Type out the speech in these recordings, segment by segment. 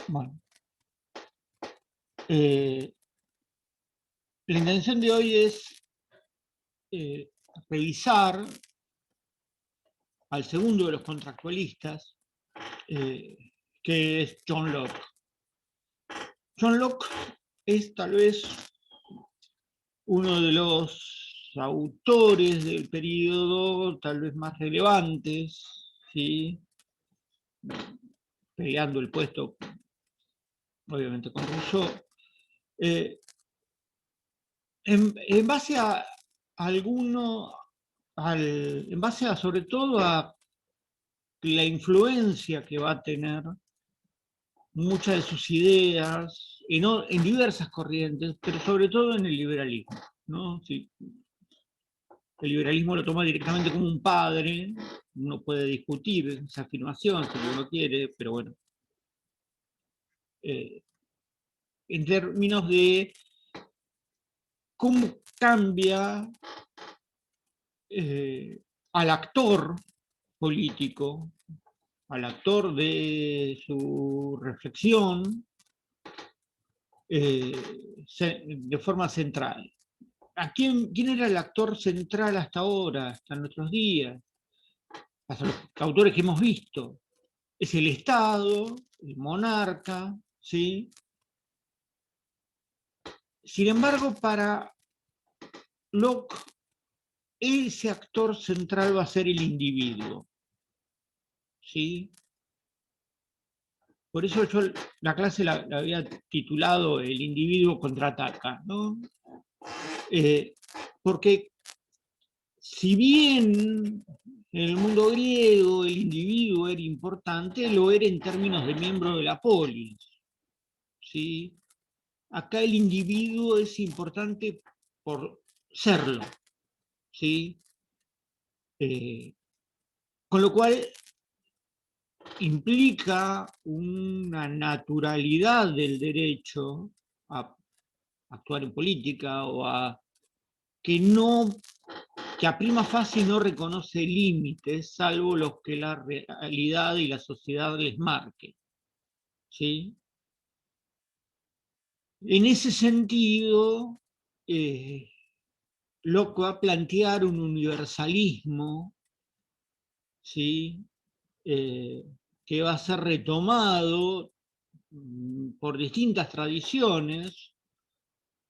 Bueno, la intención de hoy es eh, revisar al segundo de los contractualistas, que es John Locke. John Locke es tal vez uno de los autores del periodo tal vez más relevantes, ¿sí? Peleando el puesto, obviamente, con Rousseau. En base a alguno, en base a sobre todo a la influencia que va a tener muchas de sus ideas en diversas corrientes, pero sobre todo en el liberalismo, ¿no? Sí, el liberalismo lo toma directamente como un padre, uno puede discutir esa afirmación si uno quiere, pero bueno, en términos de cómo cambia al actor político, al actor de su reflexión, de forma central. ¿Quién era el actor central hasta ahora, hasta nuestros días? Hasta los autores que hemos visto. Es el Estado, el monarca, ¿sí? Sin embargo, para Locke, ese actor central va a ser el individuo, ¿sí? Por eso yo la clase la había titulado El individuo contraataca, ¿no? Porque si bien en el mundo griego el individuo era importante, lo era en términos de miembro de la polis, ¿sí? Acá el individuo es importante por serlo, ¿sí? Con lo cual implica una naturalidad del derecho a actuar en política o a que no, que a prima facie no reconoce límites, salvo los que la realidad y la sociedad les marque, ¿sí? En ese sentido, Locke va a plantear un universalismo, ¿sí? Eh, que va a ser retomado por distintas tradiciones.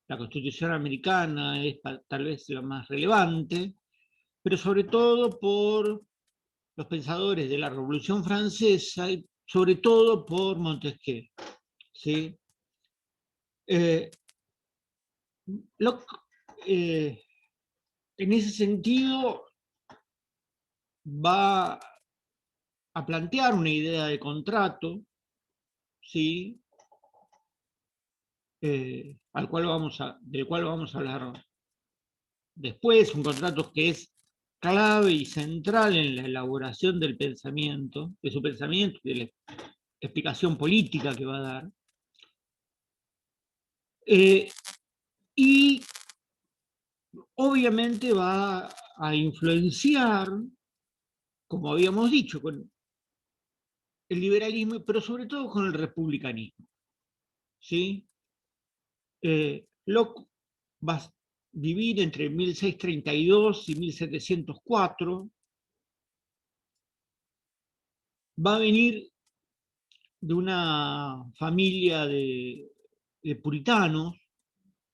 La Constitución americana es tal vez la más relevante, pero sobre todo por los pensadores de la Revolución Francesa y sobre todo por Montesquieu, ¿sí? Locke, en ese sentido, va a plantear una idea de contrato, ¿sí? Del cual vamos a hablar después, un contrato que es clave y central en la elaboración del pensamiento, de su pensamiento, de la explicación política que va a dar. Y obviamente va a influenciar, como habíamos dicho, con el liberalismo, pero sobre todo con el republicanismo, ¿sí? Locke va a vivir entre 1632 y 1704, va a venir de una familia de puritanos,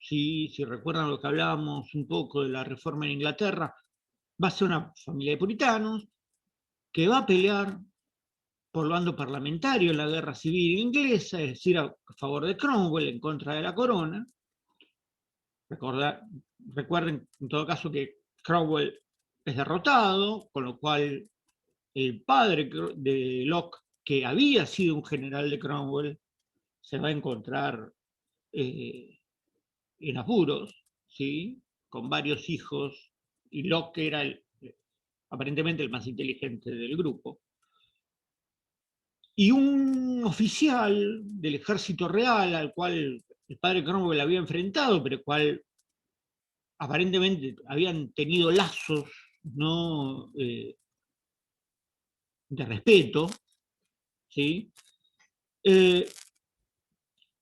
¿sí? Si recuerdan lo que hablábamos un poco de la reforma en Inglaterra, va a ser una familia de puritanos que va a pelear por el bando parlamentario en la guerra civil inglesa, es decir, a favor de Cromwell, en contra de la corona. Recuerden en todo caso que Cromwell es derrotado, con lo cual el padre de Locke, que había sido un general de Cromwell, se va a encontrar en apuros, ¿sí? Con varios hijos, y Locke era aparentemente el más inteligente del grupo. Y un oficial del ejército real, al cual el padre Cromwell había enfrentado, pero el cual aparentemente habían tenido lazos, ¿no? De respeto, ¿sí?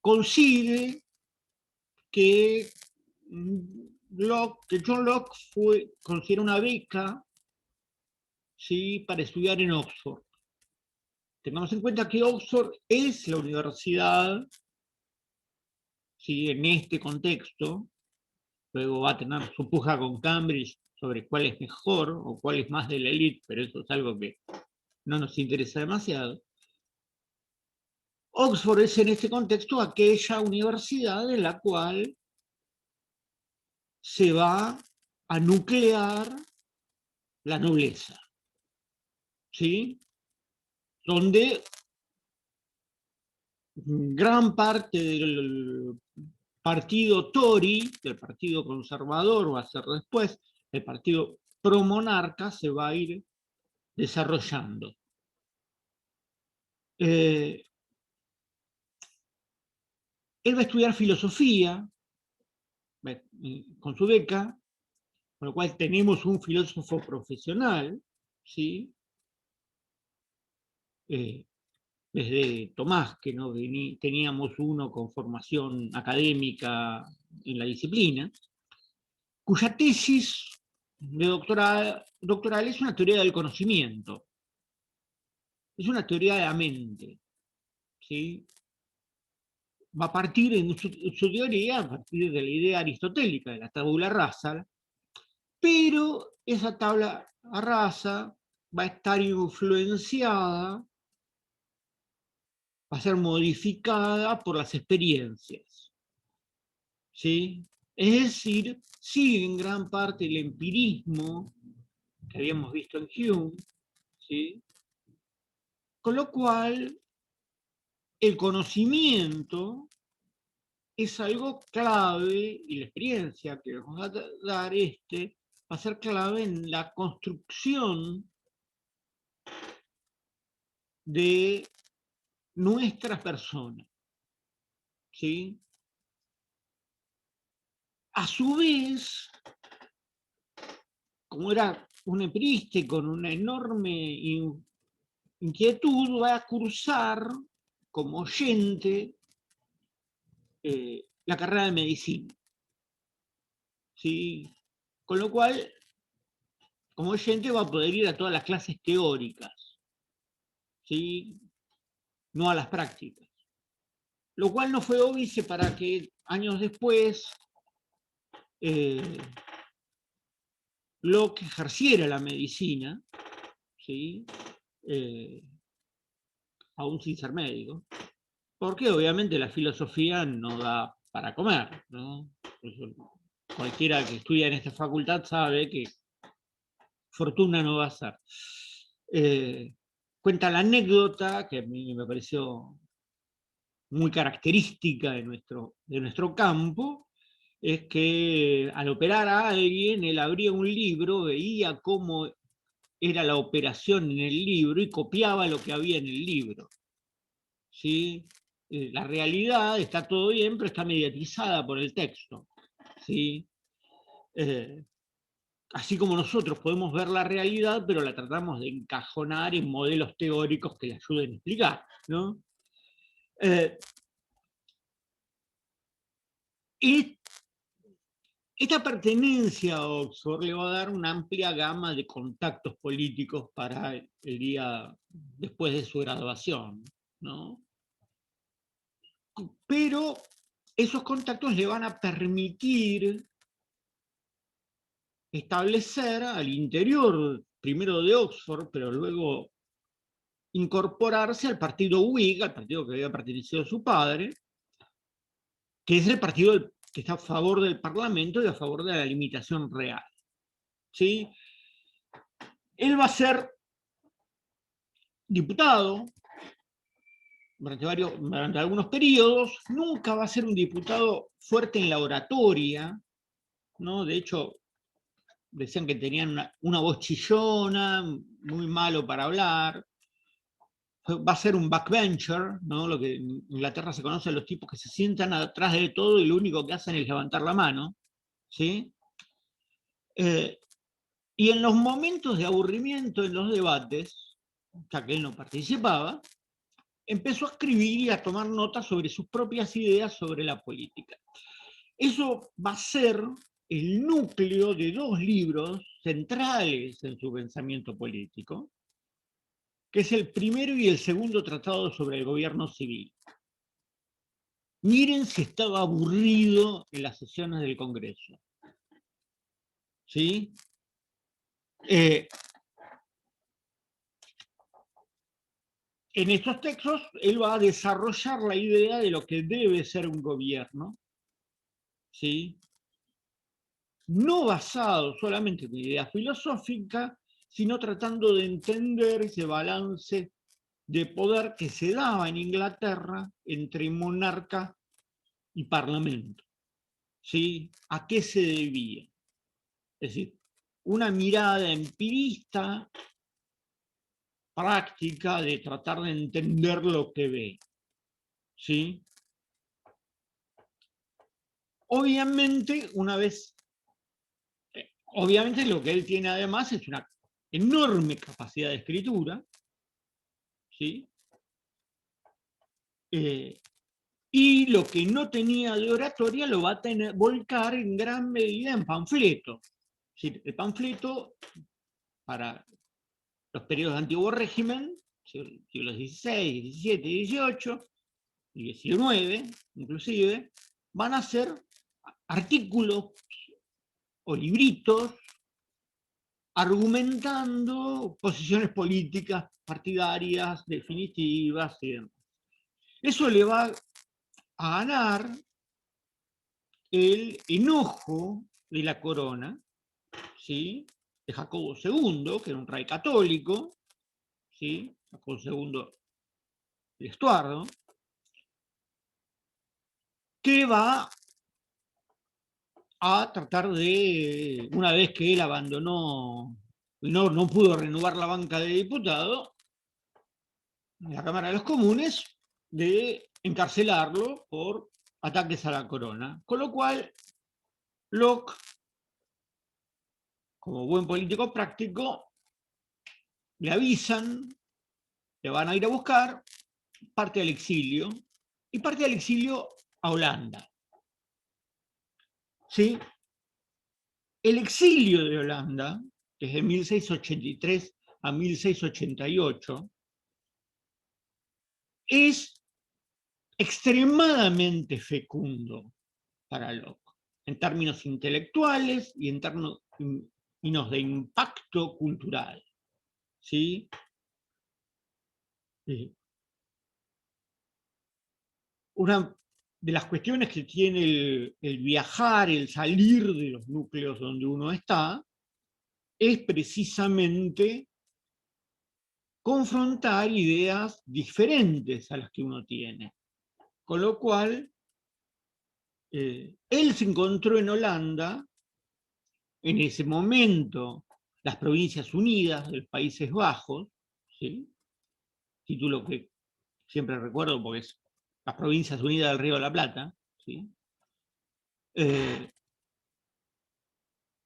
consigue que John Locke considera una beca, ¿sí?, para estudiar en Oxford. Tengamos en cuenta que Oxford es la universidad, ¿sí?, en este contexto. Luego va a tener su puja con Cambridge sobre cuál es mejor o cuál es más de la élite, pero eso es algo que no nos interesa demasiado. Oxford es en este contexto aquella universidad en la cual se va a nuclear la nobleza, ¿sí? Donde gran parte del partido Tory, del partido conservador, va a ser después, el partido pro-monarca, se va a ir desarrollando. Él va a estudiar filosofía con su beca, con lo cual tenemos un filósofo profesional, ¿sí? Desde Tomás, que no teníamos uno con formación académica en la disciplina, cuya tesis de doctoral es una teoría del conocimiento, es una teoría de la mente, ¿sí? Va a partir en su teoría, a partir de la idea aristotélica de la tabula rasa, pero esa tabla rasa va a estar influenciada, va a ser modificada por las experiencias, ¿sí? Es decir, sigue en gran parte el empirismo que habíamos visto en Hume, ¿sí? Con lo cual, el conocimiento es algo clave, y la experiencia que nos va a dar va a ser clave en la construcción de nuestras personas, ¿sí? A su vez, como era un empirista con una enorme inquietud, va a cursar como oyente la carrera de medicina, ¿sí? Con lo cual, como oyente va a poder ir a todas las clases teóricas, ¿sí?, no a las prácticas. Lo cual no fue óbice para que años después Locke ejerciera la medicina, ¿sí?, aún sin ser médico, porque obviamente la filosofía no da para comer, ¿no? Cualquiera que estudia en esta facultad sabe que fortuna no va a ser. Cuenta la anécdota, que a mí me pareció muy característica de nuestro campo, es que al operar a alguien, él abría un libro, veía cómo era la operación en el libro y copiaba lo que había en el libro, ¿sí? La realidad está todo bien, pero está mediatizada por el texto, ¿sí? Así como nosotros podemos ver la realidad, pero la tratamos de encajonar en modelos teóricos que la ayuden a explicar, ¿no? Y esta pertenencia a Oxford le va a dar una amplia gama de contactos políticos para el día después de su graduación, ¿no? Pero esos contactos le van a permitir establecer al interior, primero de Oxford, pero luego incorporarse al partido Whig, al partido que había pertenecido a su padre, que es el partido que está a favor del Parlamento y a favor de la limitación real, ¿sí? Él va a ser diputado durante algunos periodos, nunca va a ser un diputado fuerte en la oratoria, ¿no? De hecho, decían que tenían una voz chillona, muy malo para hablar. Va a ser un backbencher, ¿no? Lo que en Inglaterra se conoce a los tipos que se sientan atrás de todo y lo único que hacen es levantar la mano, ¿sí? Y en los momentos de aburrimiento en los debates, ya que él no participaba, empezó a escribir y a tomar notas sobre sus propias ideas sobre la política. Eso va a ser el núcleo de dos libros centrales en su pensamiento político, que es el primero y el segundo tratado sobre el gobierno civil. Miren si estaba aburrido en las sesiones del Congreso. ¿Sí? En estos textos, él va a desarrollar la idea de lo que debe ser un gobierno, ¿sí? No basado solamente en idea filosófica, sino tratando de entender ese balance de poder que se daba en Inglaterra entre monarca y parlamento. ¿Sí? ¿A qué se debía? Es decir, una mirada empirista, práctica, de tratar de entender lo que ve. ¿Sí? Obviamente, obviamente lo que él tiene además es una enorme capacidad de escritura, ¿sí? Y lo que no tenía de oratoria lo va a volcar en gran medida en panfletos. ¿Sí? El panfleto, para los periodos de antiguo régimen, siglos XVI, XVII, XVIII y XIX, inclusive, van a ser artículos o libritos argumentando posiciones políticas partidarias, definitivas y demás. Eso le va a ganar el enojo de la corona, ¿sí? De Jacobo II, que era un rey católico, ¿sí? Jacobo II el Estuardo, que va a tratar de, una vez que él abandonó, no pudo renovar la banca de diputado, en la Cámara de los Comunes, de encarcelarlo por ataques a la corona. Con lo cual, Locke, como buen político práctico, le avisan, le van a ir a buscar, parte al exilio, y parte al exilio a Holanda. ¿Sí? El exilio de Holanda, desde 1683 a 1688, es extremadamente fecundo para Locke, en términos intelectuales y en términos de impacto cultural. ¿Sí? Una de las cuestiones que tiene el viajar, el salir de los núcleos donde uno está, es precisamente confrontar ideas diferentes a las que uno tiene. Con lo cual, él se encontró en Holanda, en ese momento, las Provincias Unidas de los Países Bajos, ¿sí? Título que siempre recuerdo porque es las Provincias Unidas del Río de la Plata, ¿sí?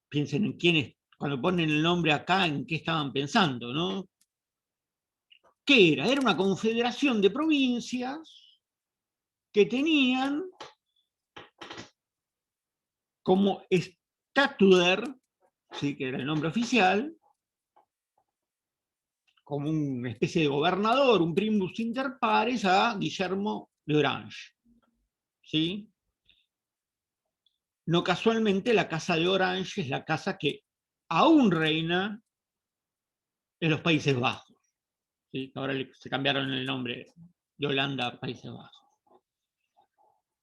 Piensen en quiénes, cuando ponen el nombre acá, en qué estaban pensando, ¿no? ¿Qué era? Era una confederación de provincias que tenían como statuer, ¿sí? Que era el nombre oficial, como una especie de gobernador, un primus inter pares a Guillermo de Orange. ¿Sí? No casualmente la casa de Orange es la casa que aún reina en los Países Bajos. ¿Sí? Ahora se cambiaron el nombre de Holanda a Países Bajos.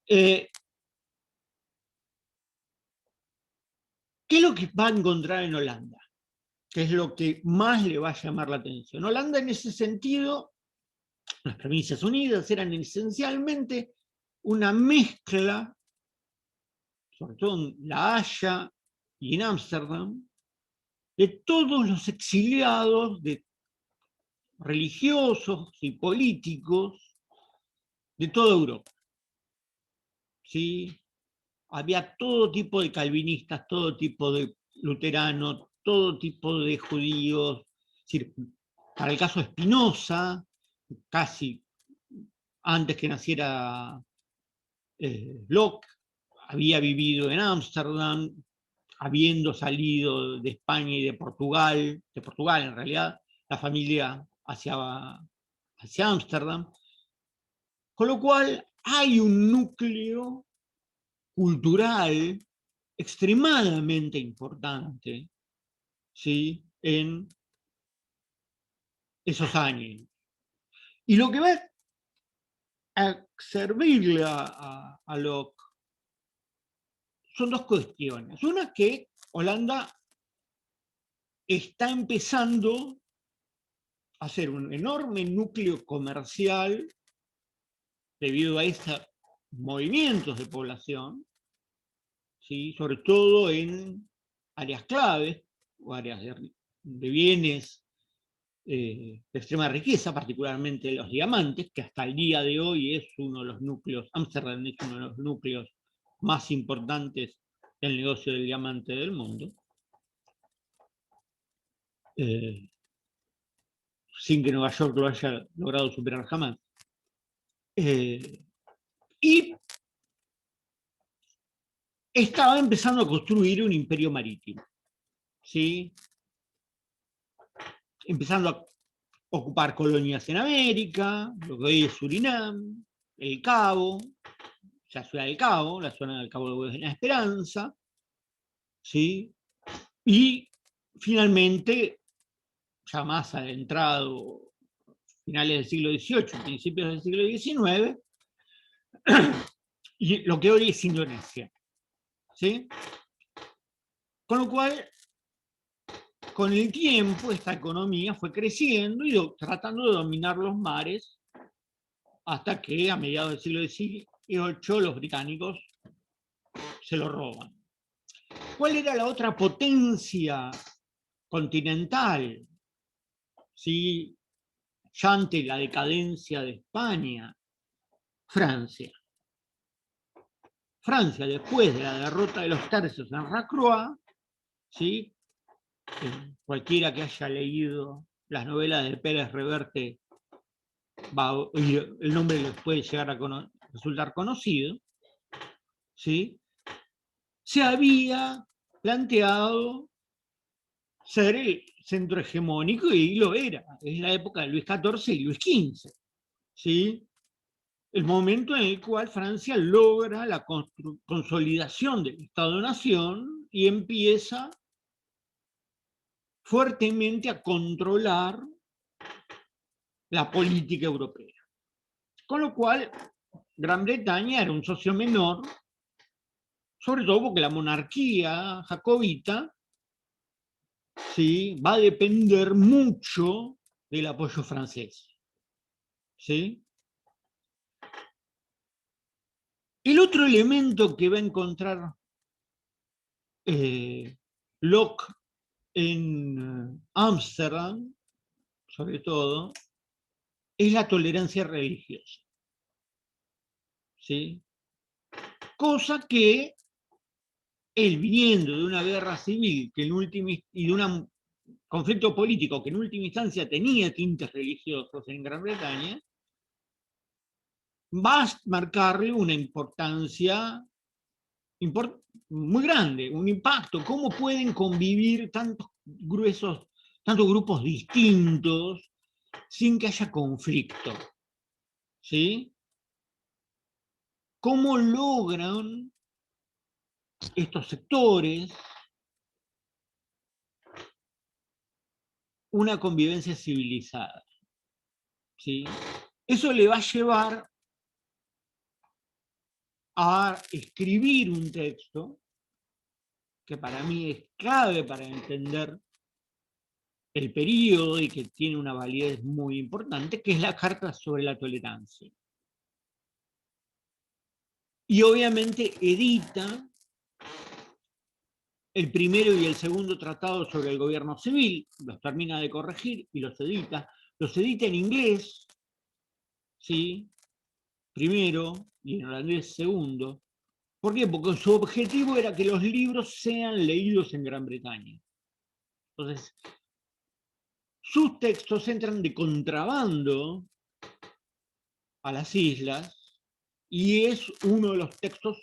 ¿Qué es lo que va a encontrar en Holanda? ¿Qué es lo que más le va a llamar la atención? Holanda, en ese sentido, las Provincias Unidas eran esencialmente una mezcla, sobre todo en La Haya y en Ámsterdam, de todos los exiliados religiosos y políticos de toda Europa. ¿Sí? Había todo tipo de calvinistas, todo tipo de luteranos, todo tipo de judíos. Es decir, para el caso de Spinoza, casi antes que naciera Locke, había vivido en Ámsterdam, habiendo salido de España y de Portugal en realidad, la familia hacia Ámsterdam, con lo cual hay un núcleo cultural extremadamente importante, ¿sí?, en esos años. Y lo que va a servirle a Locke son dos cuestiones. Una es que Holanda está empezando a ser un enorme núcleo comercial debido a estos movimientos de población, ¿sí?, sobre todo en áreas claves o áreas de bienes de extrema riqueza, particularmente los diamantes, que hasta el día de hoy es uno de los núcleos, Ámsterdam es uno de los núcleos más importantes del negocio del diamante del mundo, sin que Nueva York lo haya logrado superar jamás. Y estaba empezando a construir un imperio marítimo, ¿sí?, empezando a ocupar colonias en América, lo que hoy es Surinam, el Cabo, la ciudad del Cabo, la zona del Cabo de Buena Esperanza, ¿sí? Y finalmente, ya más adentrado, finales del siglo XVIII, principios del siglo XIX, y lo que hoy es Indonesia, ¿sí? Con lo cual, con el tiempo, esta economía fue creciendo y tratando de dominar los mares hasta que a mediados del siglo XVIII los británicos se lo roban. ¿Cuál era la otra potencia continental? ¿Sí? Ya ante la decadencia de España, Francia. Francia, después de la derrota de los tercios en Racroix, ¿sí?, cualquiera que haya leído las novelas de Pérez Reverte, el nombre les puede llegar a resultar conocido, ¿sí?, se había planteado ser el centro hegemónico y lo era. Es la época de Luis XIV y Luis XV, ¿sí?, el momento en el cual Francia logra la consolidación del Estado-Nación y empieza fuertemente a controlar la política europea. Con lo cual, Gran Bretaña era un socio menor, sobre todo porque la monarquía jacobita, ¿sí?, va a depender mucho del apoyo francés, ¿sí? El otro elemento que va a encontrar Locke en Ámsterdam, sobre todo, es la tolerancia religiosa, ¿sí? Cosa que él, viniendo de una guerra civil que y de un conflicto político que en última instancia tenía tintes religiosos en Gran Bretaña, va a marcarle una importancia muy grande, un impacto. ¿Cómo pueden convivir tantos grupos distintos sin que haya conflicto? ¿Sí? ¿Cómo logran estos sectores una convivencia civilizada? ¿Sí? Eso le va a llevar a escribir un texto que para mí es clave para entender el periodo y que tiene una validez muy importante, que es la Carta sobre la Tolerancia. Y obviamente edita el primero y el segundo tratado sobre el gobierno civil, los termina de corregir y los edita en inglés, ¿sí?, primero, y en holandés segundo. ¿Por qué? Porque su objetivo era que los libros sean leídos en Gran Bretaña. Entonces, sus textos entran de contrabando a las islas, y es uno de los textos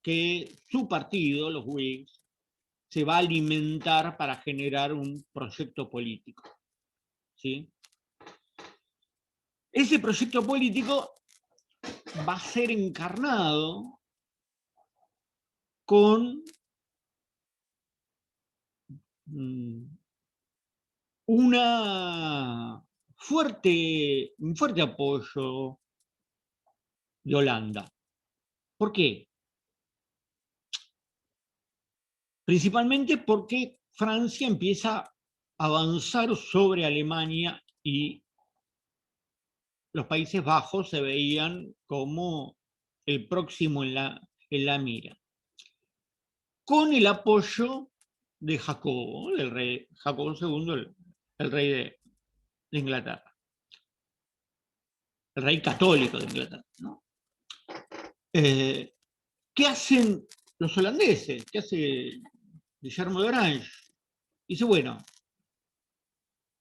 que su partido, los Whigs, se va a alimentar para generar un proyecto político, ¿sí? Ese proyecto político va a ser encarnado con un fuerte apoyo de Holanda. ¿Por qué? Principalmente porque Francia empieza a avanzar sobre Alemania y los Países Bajos se veían como el próximo en la mira. Con el apoyo de Jacobo, del rey Jacobo II, el rey de Inglaterra, el rey católico de Inglaterra, ¿no? ¿Qué hacen los holandeses? ¿Qué hace Guillermo de Orange? Dice, bueno,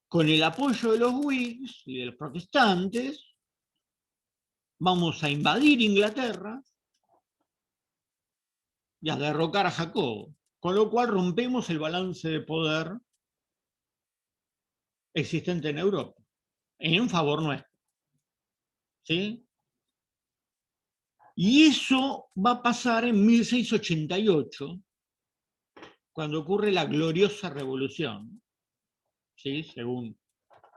con el apoyo de los Whigs y de los protestantes, vamos a invadir Inglaterra y a derrocar a Jacobo, con lo cual rompemos el balance de poder existente en Europa, en favor nuestro. ¿Sí? Y eso va a pasar en 1688, cuando ocurre la gloriosa revolución, ¿sí? Según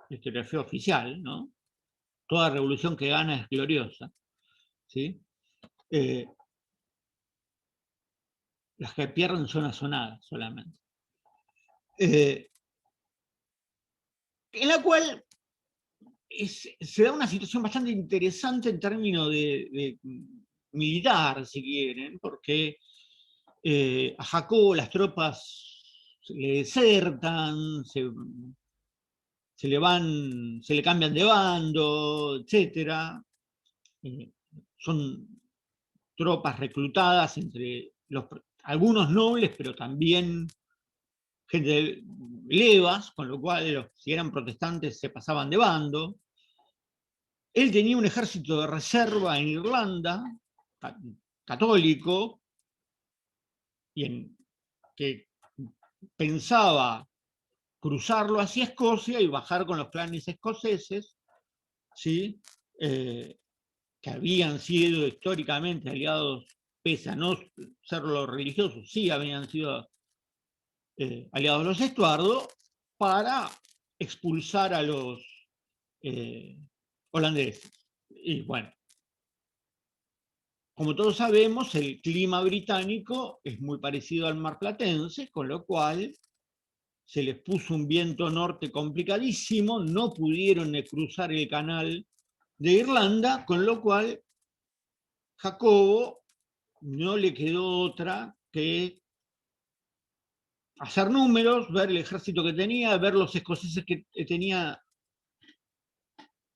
la historiografía oficial, ¿no? Toda revolución que gana es gloriosa, ¿sí? Las que pierden son asonadas solamente. En la cual se da una situación bastante interesante en términos de militar, si quieren, porque a Jacobo las tropas le desertan, se le cambian de bando, etc. Son tropas reclutadas entre algunos nobles, pero también gente de levas, con lo cual si eran protestantes se pasaban de bando. Él tenía un ejército de reserva en Irlanda, católico, que pensaba cruzarlo hacia Escocia y bajar con los clanes escoceses, ¿sí? Que habían sido históricamente aliados, pese a no serlo religiosos, sí habían sido aliados de los Estuardo, para expulsar a los holandeses. Y bueno, como todos sabemos, el clima británico es muy parecido al marplatense, con lo cual se les puso un viento norte complicadísimo, no pudieron cruzar el canal de Irlanda, con lo cual Jacobo no le quedó otra que hacer números, ver el ejército que tenía, ver los escoceses que tenía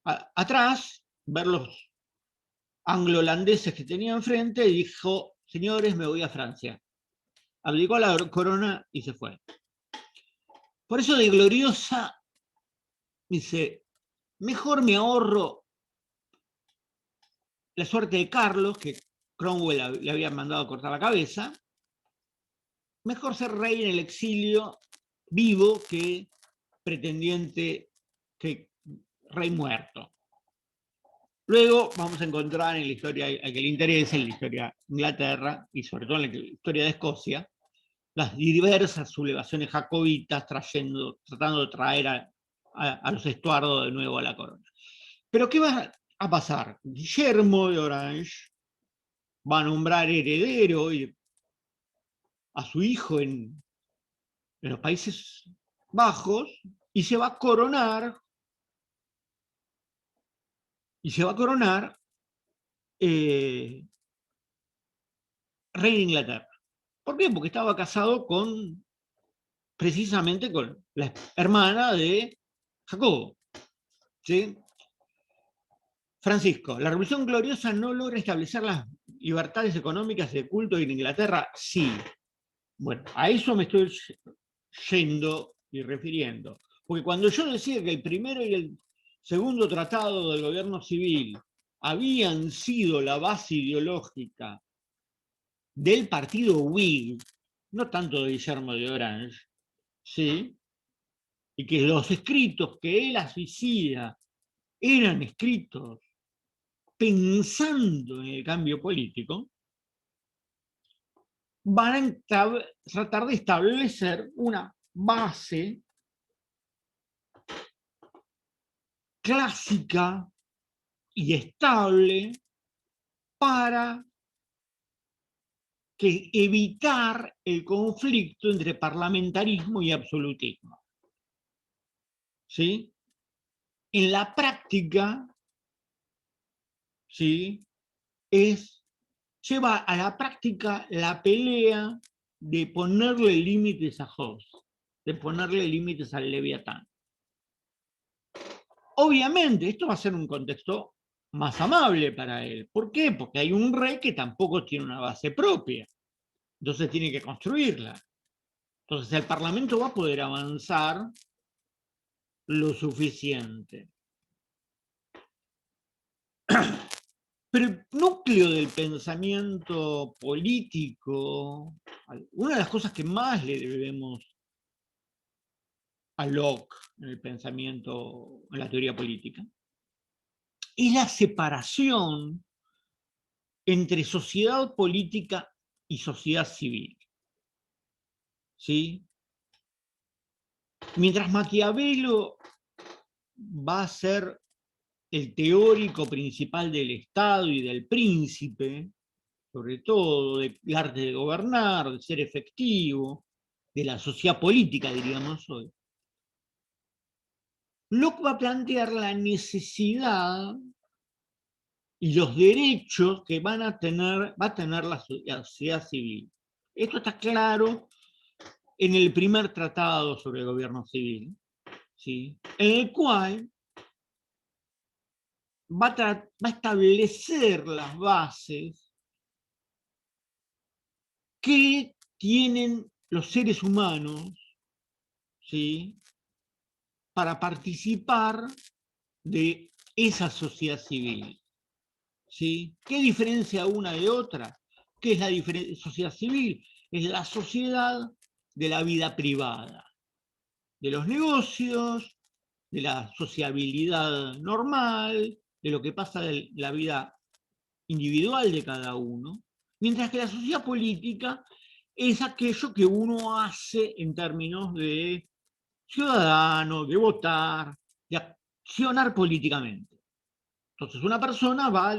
atrás, ver los anglo-holandeses que tenía enfrente, y dijo, señores, me voy a Francia. Abdicó la corona y se fue. Por eso de gloriosa, dice, mejor me ahorro la suerte de Carlos, que Cromwell le había mandado a cortar la cabeza, mejor ser rey en el exilio vivo que pretendiente, que rey muerto. Luego vamos a encontrar en la historia, a que le interese, en la historia de Inglaterra, y sobre todo en la historia de Escocia, las diversas sublevaciones jacobitas tratando de traer a los Estuardo de nuevo a la corona. Pero ¿qué va a pasar? Guillermo de Orange va a nombrar heredero a su hijo en los Países Bajos y se va a coronar rey de Inglaterra. ¿Por qué? Porque estaba casado precisamente con la hermana de Jacobo, ¿sí? Francisco, ¿la Revolución Gloriosa no logra establecer las libertades económicas de culto en Inglaterra? Sí. Bueno, a eso me estoy yendo y refiriendo. Porque cuando yo decía que el primero y el segundo tratado del gobierno civil habían sido la base ideológica del partido Whig, no tanto de Guillermo de Orange, ¿sí? Y que los escritos que él hacía eran escritos pensando en el cambio político, van a tratar de establecer una base clásica y estable para evitar el conflicto entre parlamentarismo y absolutismo. ¿Sí? En la práctica, ¿sí? Lleva a la práctica la pelea de ponerle límites a Hobbes, de ponerle límites al Leviatán. Obviamente, esto va a ser un contexto más amable para él. ¿Por qué? Porque hay un rey que tampoco tiene una base propia. Entonces tiene que construirla. Entonces el Parlamento va a poder avanzar lo suficiente. Pero el núcleo del pensamiento político, una de las cosas que más le debemos a Locke en el pensamiento, en la teoría política, es la separación entre sociedad política y sociedad civil. ¿Sí? Mientras Maquiavelo va a ser el teórico principal del Estado y del príncipe, sobre todo del arte de gobernar, de ser efectivo, de la sociedad política, diríamos hoy, Locke va a plantear la necesidad y los derechos que va a tener la sociedad civil. Esto está claro en el primer tratado sobre el gobierno civil, ¿sí? En el cual va a establecer las bases que tienen los seres humanos, ¿sí? Para participar de esa sociedad civil. ¿Sí? ¿Qué diferencia una de otra? ¿Qué es la sociedad civil? Es la sociedad de la vida privada, de los negocios, de la sociabilidad normal, de lo que pasa en la vida individual de cada uno, mientras que la sociedad política es aquello que uno hace en términos de ciudadano, de votar, de accionar políticamente. Entonces una persona va a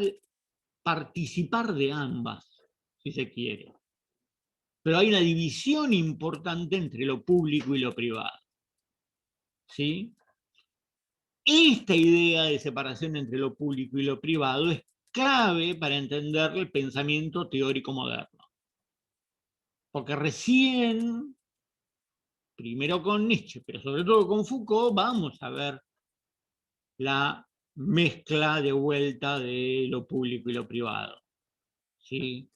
participar de ambas, si se quiere. Pero hay una división importante entre lo público y lo privado. ¿Sí? Esta idea de separación entre lo público y lo privado es clave para entender el pensamiento teórico moderno. Porque recién, primero con Nietzsche, pero sobre todo con Foucault, vamos a ver la mezcla de vuelta de lo público y lo privado. ¿Sí?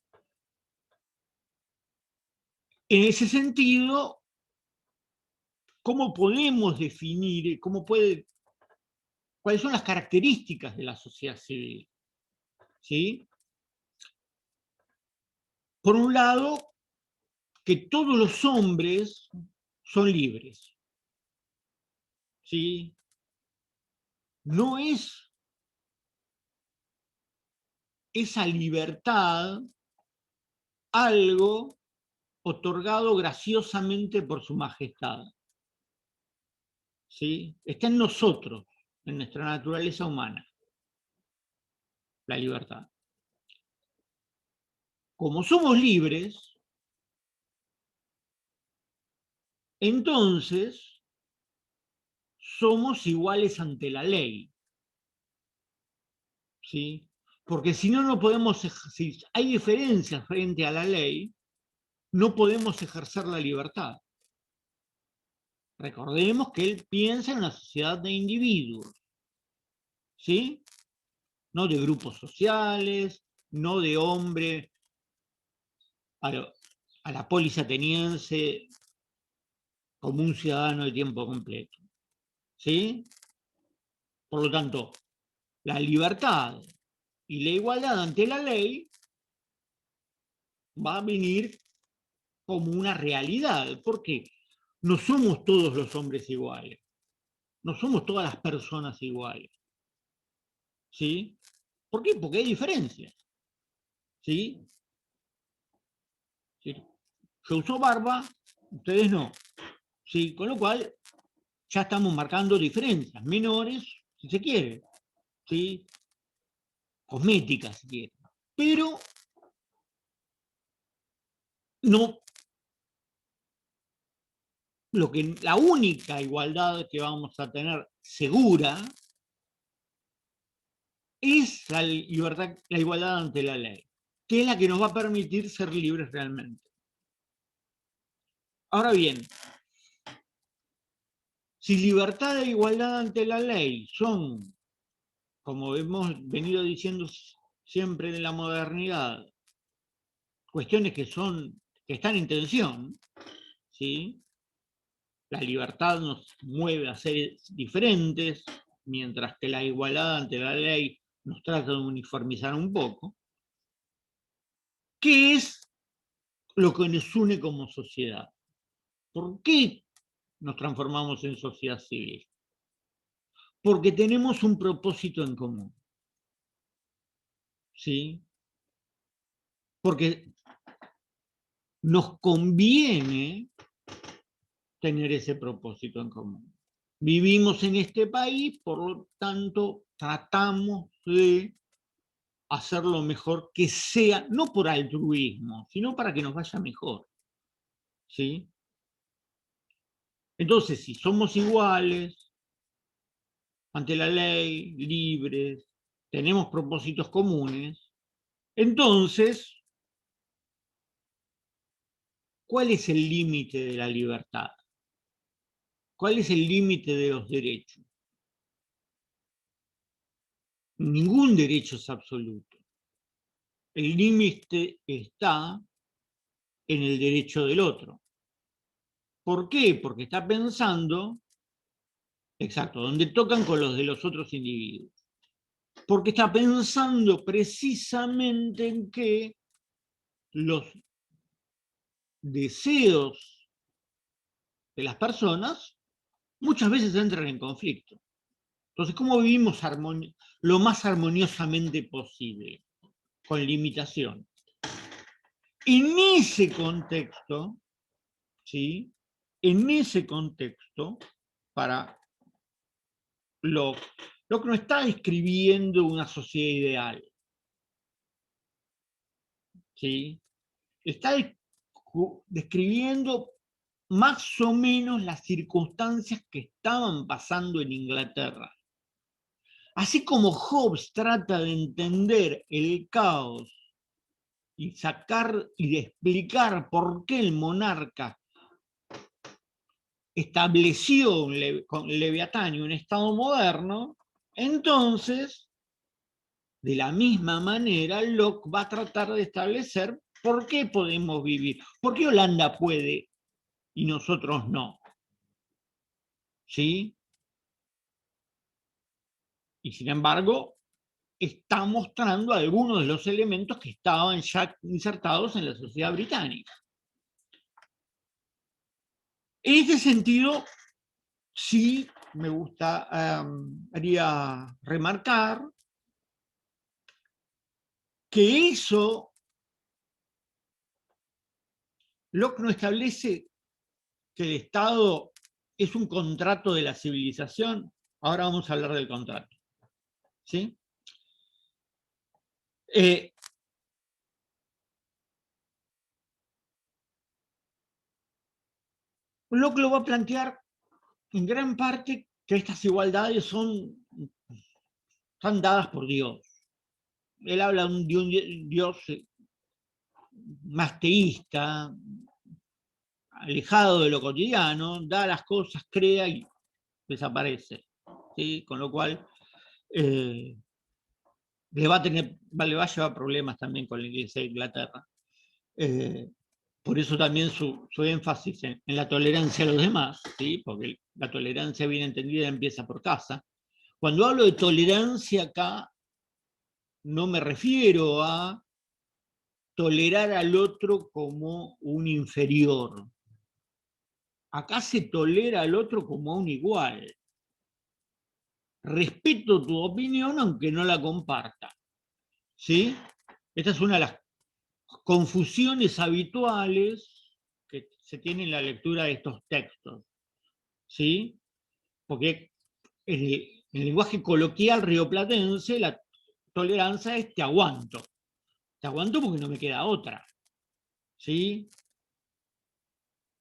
En ese sentido, ¿cómo podemos definir, cuáles son las características de la sociedad civil? ¿Sí? Por un lado, que todos los hombres son libres. ¿Sí? No es esa libertad algo otorgado graciosamente por su majestad. ¿Sí? Está en nosotros, en nuestra naturaleza humana, la libertad. Como somos libres, entonces somos iguales ante la ley. ¿Sí? Porque si no, no podemos, si hay diferencias frente a la ley, no podemos ejercer la libertad. Recordemos que él piensa en una sociedad de individuos, ¿sí? No de grupos sociales, no de hombre a la polis ateniense como un ciudadano de tiempo completo, ¿sí? Por lo tanto, la libertad Y la igualdad ante la ley va a venir como una realidad. ¿Por qué? No somos todos los hombres iguales. No somos todas las personas iguales. ¿Sí? ¿Por qué? Porque hay diferencias. ¿Sí? ¿Sí? Yo uso barba, ustedes no. ¿Sí? Con lo cual, ya estamos marcando diferencias menores, si se quiere. ¿Sí? Cosméticas, si quiere. Pero no, la única igualdad que vamos a tener segura es la libertad, la igualdad ante la ley, que es la que nos va a permitir ser libres realmente. Ahora bien, si libertad e igualdad ante la ley son, como hemos venido diciendo siempre en la modernidad, cuestiones que están en tensión, ¿sí? La libertad nos mueve a ser diferentes, mientras que la igualdad ante la ley nos trata de uniformizar un poco. ¿Qué es lo que nos une como sociedad? ¿Por qué nos transformamos en sociedad civil? Porque tenemos un propósito en común. ¿Sí? Porque nos conviene tener ese propósito en común. Vivimos en este país, por lo tanto, tratamos de hacer lo mejor que sea, no por altruismo, sino para que nos vaya mejor. ¿Sí? Entonces, si somos iguales ante la ley, libres, tenemos propósitos comunes, entonces, ¿cuál es el límite de la libertad? ¿Cuál es el límite de los derechos? Ningún derecho es absoluto. El límite está en el derecho del otro. ¿Por qué? Porque está pensando, exacto, donde tocan con los de los otros individuos. Porque está pensando precisamente en que los deseos de las personas muchas veces entran en conflicto. Entonces, ¿cómo vivimos lo más armoniosamente posible? Con limitación. En ese contexto, ¿sí? En ese contexto, para lo que nos está describiendo una sociedad ideal, ¿sí? Está describiendo más o menos las circunstancias que estaban pasando en Inglaterra. Así como Hobbes trata de entender el caos y sacar y de explicar por qué el monarca estableció con Leviatán y un Estado moderno, entonces, de la misma manera, Locke va a tratar de establecer por qué podemos vivir, por qué Holanda puede y nosotros no. ¿Sí? Y sin embargo, está mostrando algunos de los elementos que estaban ya insertados en la sociedad británica. En este sentido, sí me gustaría remarcar que eso Locke no establece que el Estado es un contrato de la civilización. Ahora vamos a hablar del contrato. ¿Sí? Locke lo va a plantear en gran parte que estas igualdades están dadas por Dios. Él habla de un Dios más teísta, alejado de lo cotidiano, da las cosas, crea y desaparece. ¿Sí? Con lo cual le va a llevar problemas también con la Iglesia de Inglaterra. Por eso también su énfasis en la tolerancia a los demás, ¿sí? Porque la tolerancia bien entendida empieza por casa. Cuando hablo de tolerancia acá, no me refiero a tolerar al otro como un inferior. Acá se tolera al otro como a un igual. Respeto tu opinión aunque no la comparta. ¿Sí? Esta es una de las confusiones habituales que se tiene en la lectura de estos textos. ¿Sí? Porque en el lenguaje coloquial rioplatense la tolerancia es te aguanto. Te aguanto porque no me queda otra. ¿Sí?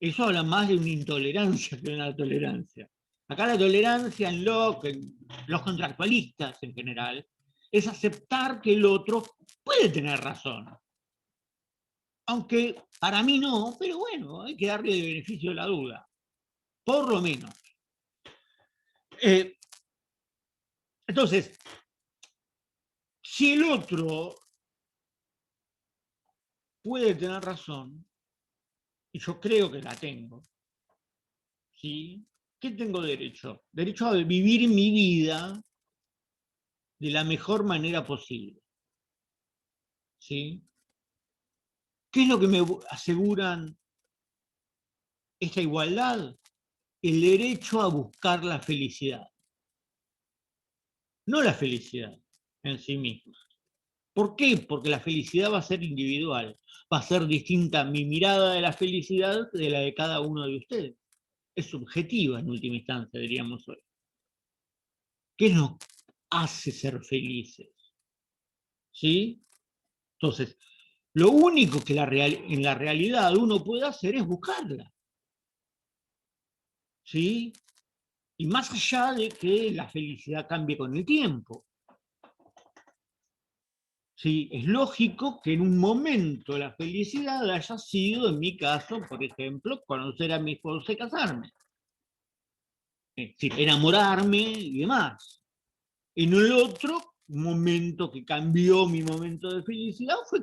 Eso habla más de una intolerancia que de una tolerancia. Acá la tolerancia en Locke, en los contractualistas en general, es aceptar que el otro puede tener razón. Aunque para mí no, pero bueno, hay que darle el beneficio de la duda. Por lo menos. Entonces, si el otro puede tener razón, y yo creo que la tengo, ¿sí? ¿Qué tengo derecho? Derecho a vivir mi vida de la mejor manera posible. ¿Sí? ¿Qué es lo que me aseguran esta igualdad? El derecho a buscar la felicidad. No la felicidad en sí misma. ¿Por qué? Porque la felicidad va a ser individual. Va a ser distinta mi mirada de la felicidad de la de cada uno de ustedes. Es subjetiva en última instancia, diríamos hoy. ¿Qué nos hace ser felices? ¿Sí? Entonces, lo único que en la realidad uno puede hacer es buscarla. ¿Sí? Y más allá de que la felicidad cambie con el tiempo. ¿Sí? Es lógico que en un momento la felicidad haya sido, en mi caso, por ejemplo, conocer a mi esposa y casarme. Enamorarme y demás. En el otro momento que cambió mi momento de felicidad fue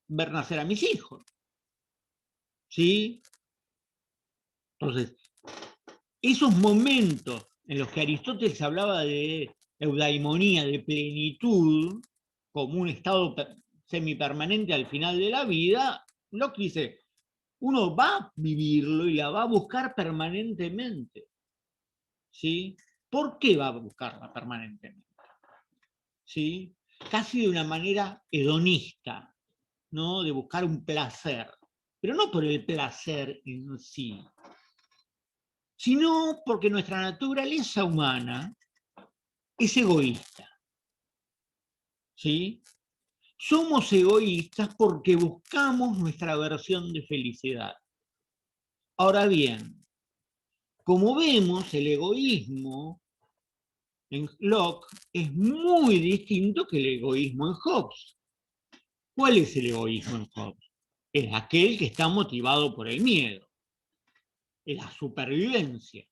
ver nacer a mis hijos. ¿Sí? Entonces, esos momentos en los que Aristóteles hablaba de eudaimonía, de plenitud, como un estado semipermanente al final de la vida, Locke dice, uno va a vivirlo y la va a buscar permanentemente. ¿Sí? ¿Por qué va a buscarla permanentemente? ¿Sí? Casi de una manera hedonista, ¿no? De buscar un placer, pero no por el placer en sí, sino porque nuestra naturaleza humana es egoísta. ¿Sí? Somos egoístas porque buscamos nuestra versión de felicidad. Ahora bien, como vemos, el egoísmo en Locke es muy distinto que el egoísmo en Hobbes. ¿Cuál es el egoísmo en Hobbes? Es aquel que está motivado por el miedo, es la supervivencia.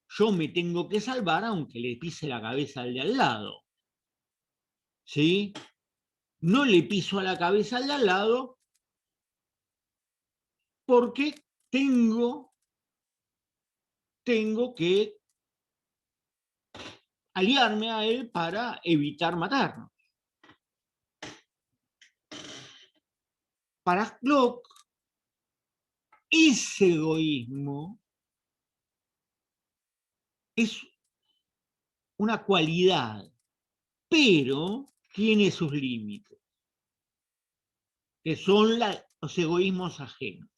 Yo me tengo que salvar aunque le pise la cabeza al de al lado. ¿Sí? No le piso a la cabeza al de al lado porque tengo que aliarme a él para evitar matarnos. Para Locke, ese egoísmo es una cualidad, pero tiene sus límites, que son los egoísmos ajenos.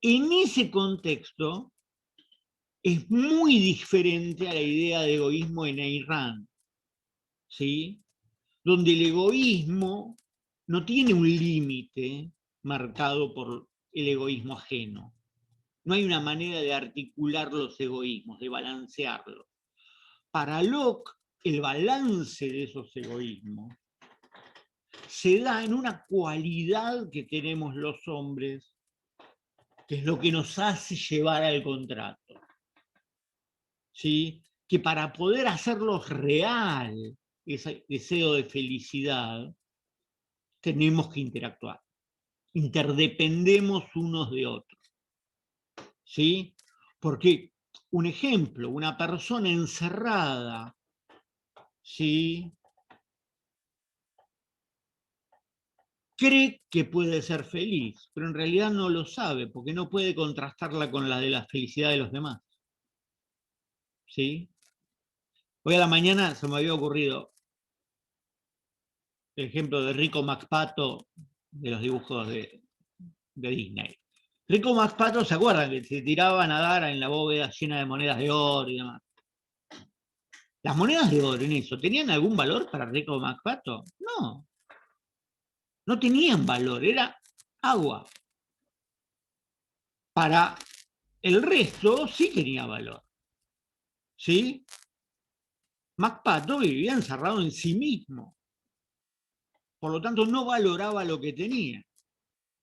En ese contexto, es muy diferente a la idea de egoísmo en Ayn Rand, ¿sí? Donde el egoísmo no tiene un límite marcado por el egoísmo ajeno. No hay una manera de articular los egoísmos, de balancearlos. Para Locke, el balance de esos egoísmos se da en una cualidad que tenemos los hombres, que es lo que nos hace llevar al contrato. ¿Sí? Que para poder hacerlos real, ese deseo de felicidad, tenemos que interactuar. Interdependemos unos de otros. ¿Sí? Porque, un ejemplo, una persona encerrada, ¿sí? cree que puede ser feliz, pero en realidad no lo sabe, porque no puede contrastarla con la de la felicidad de los demás. ¿Sí? Hoy a la mañana se me había ocurrido el ejemplo de Rico McPato de los dibujos de Disney. Rico McPato, ¿se acuerdan que se tiraba a nadar en la bóveda llena de monedas de oro y demás? ¿Las monedas de oro en eso tenían algún valor para Rico McPato? No, no tenían valor, era agua. Para el resto sí tenía valor. ¿Sí? McPato vivía encerrado en sí mismo. Por lo tanto, no valoraba lo que tenía.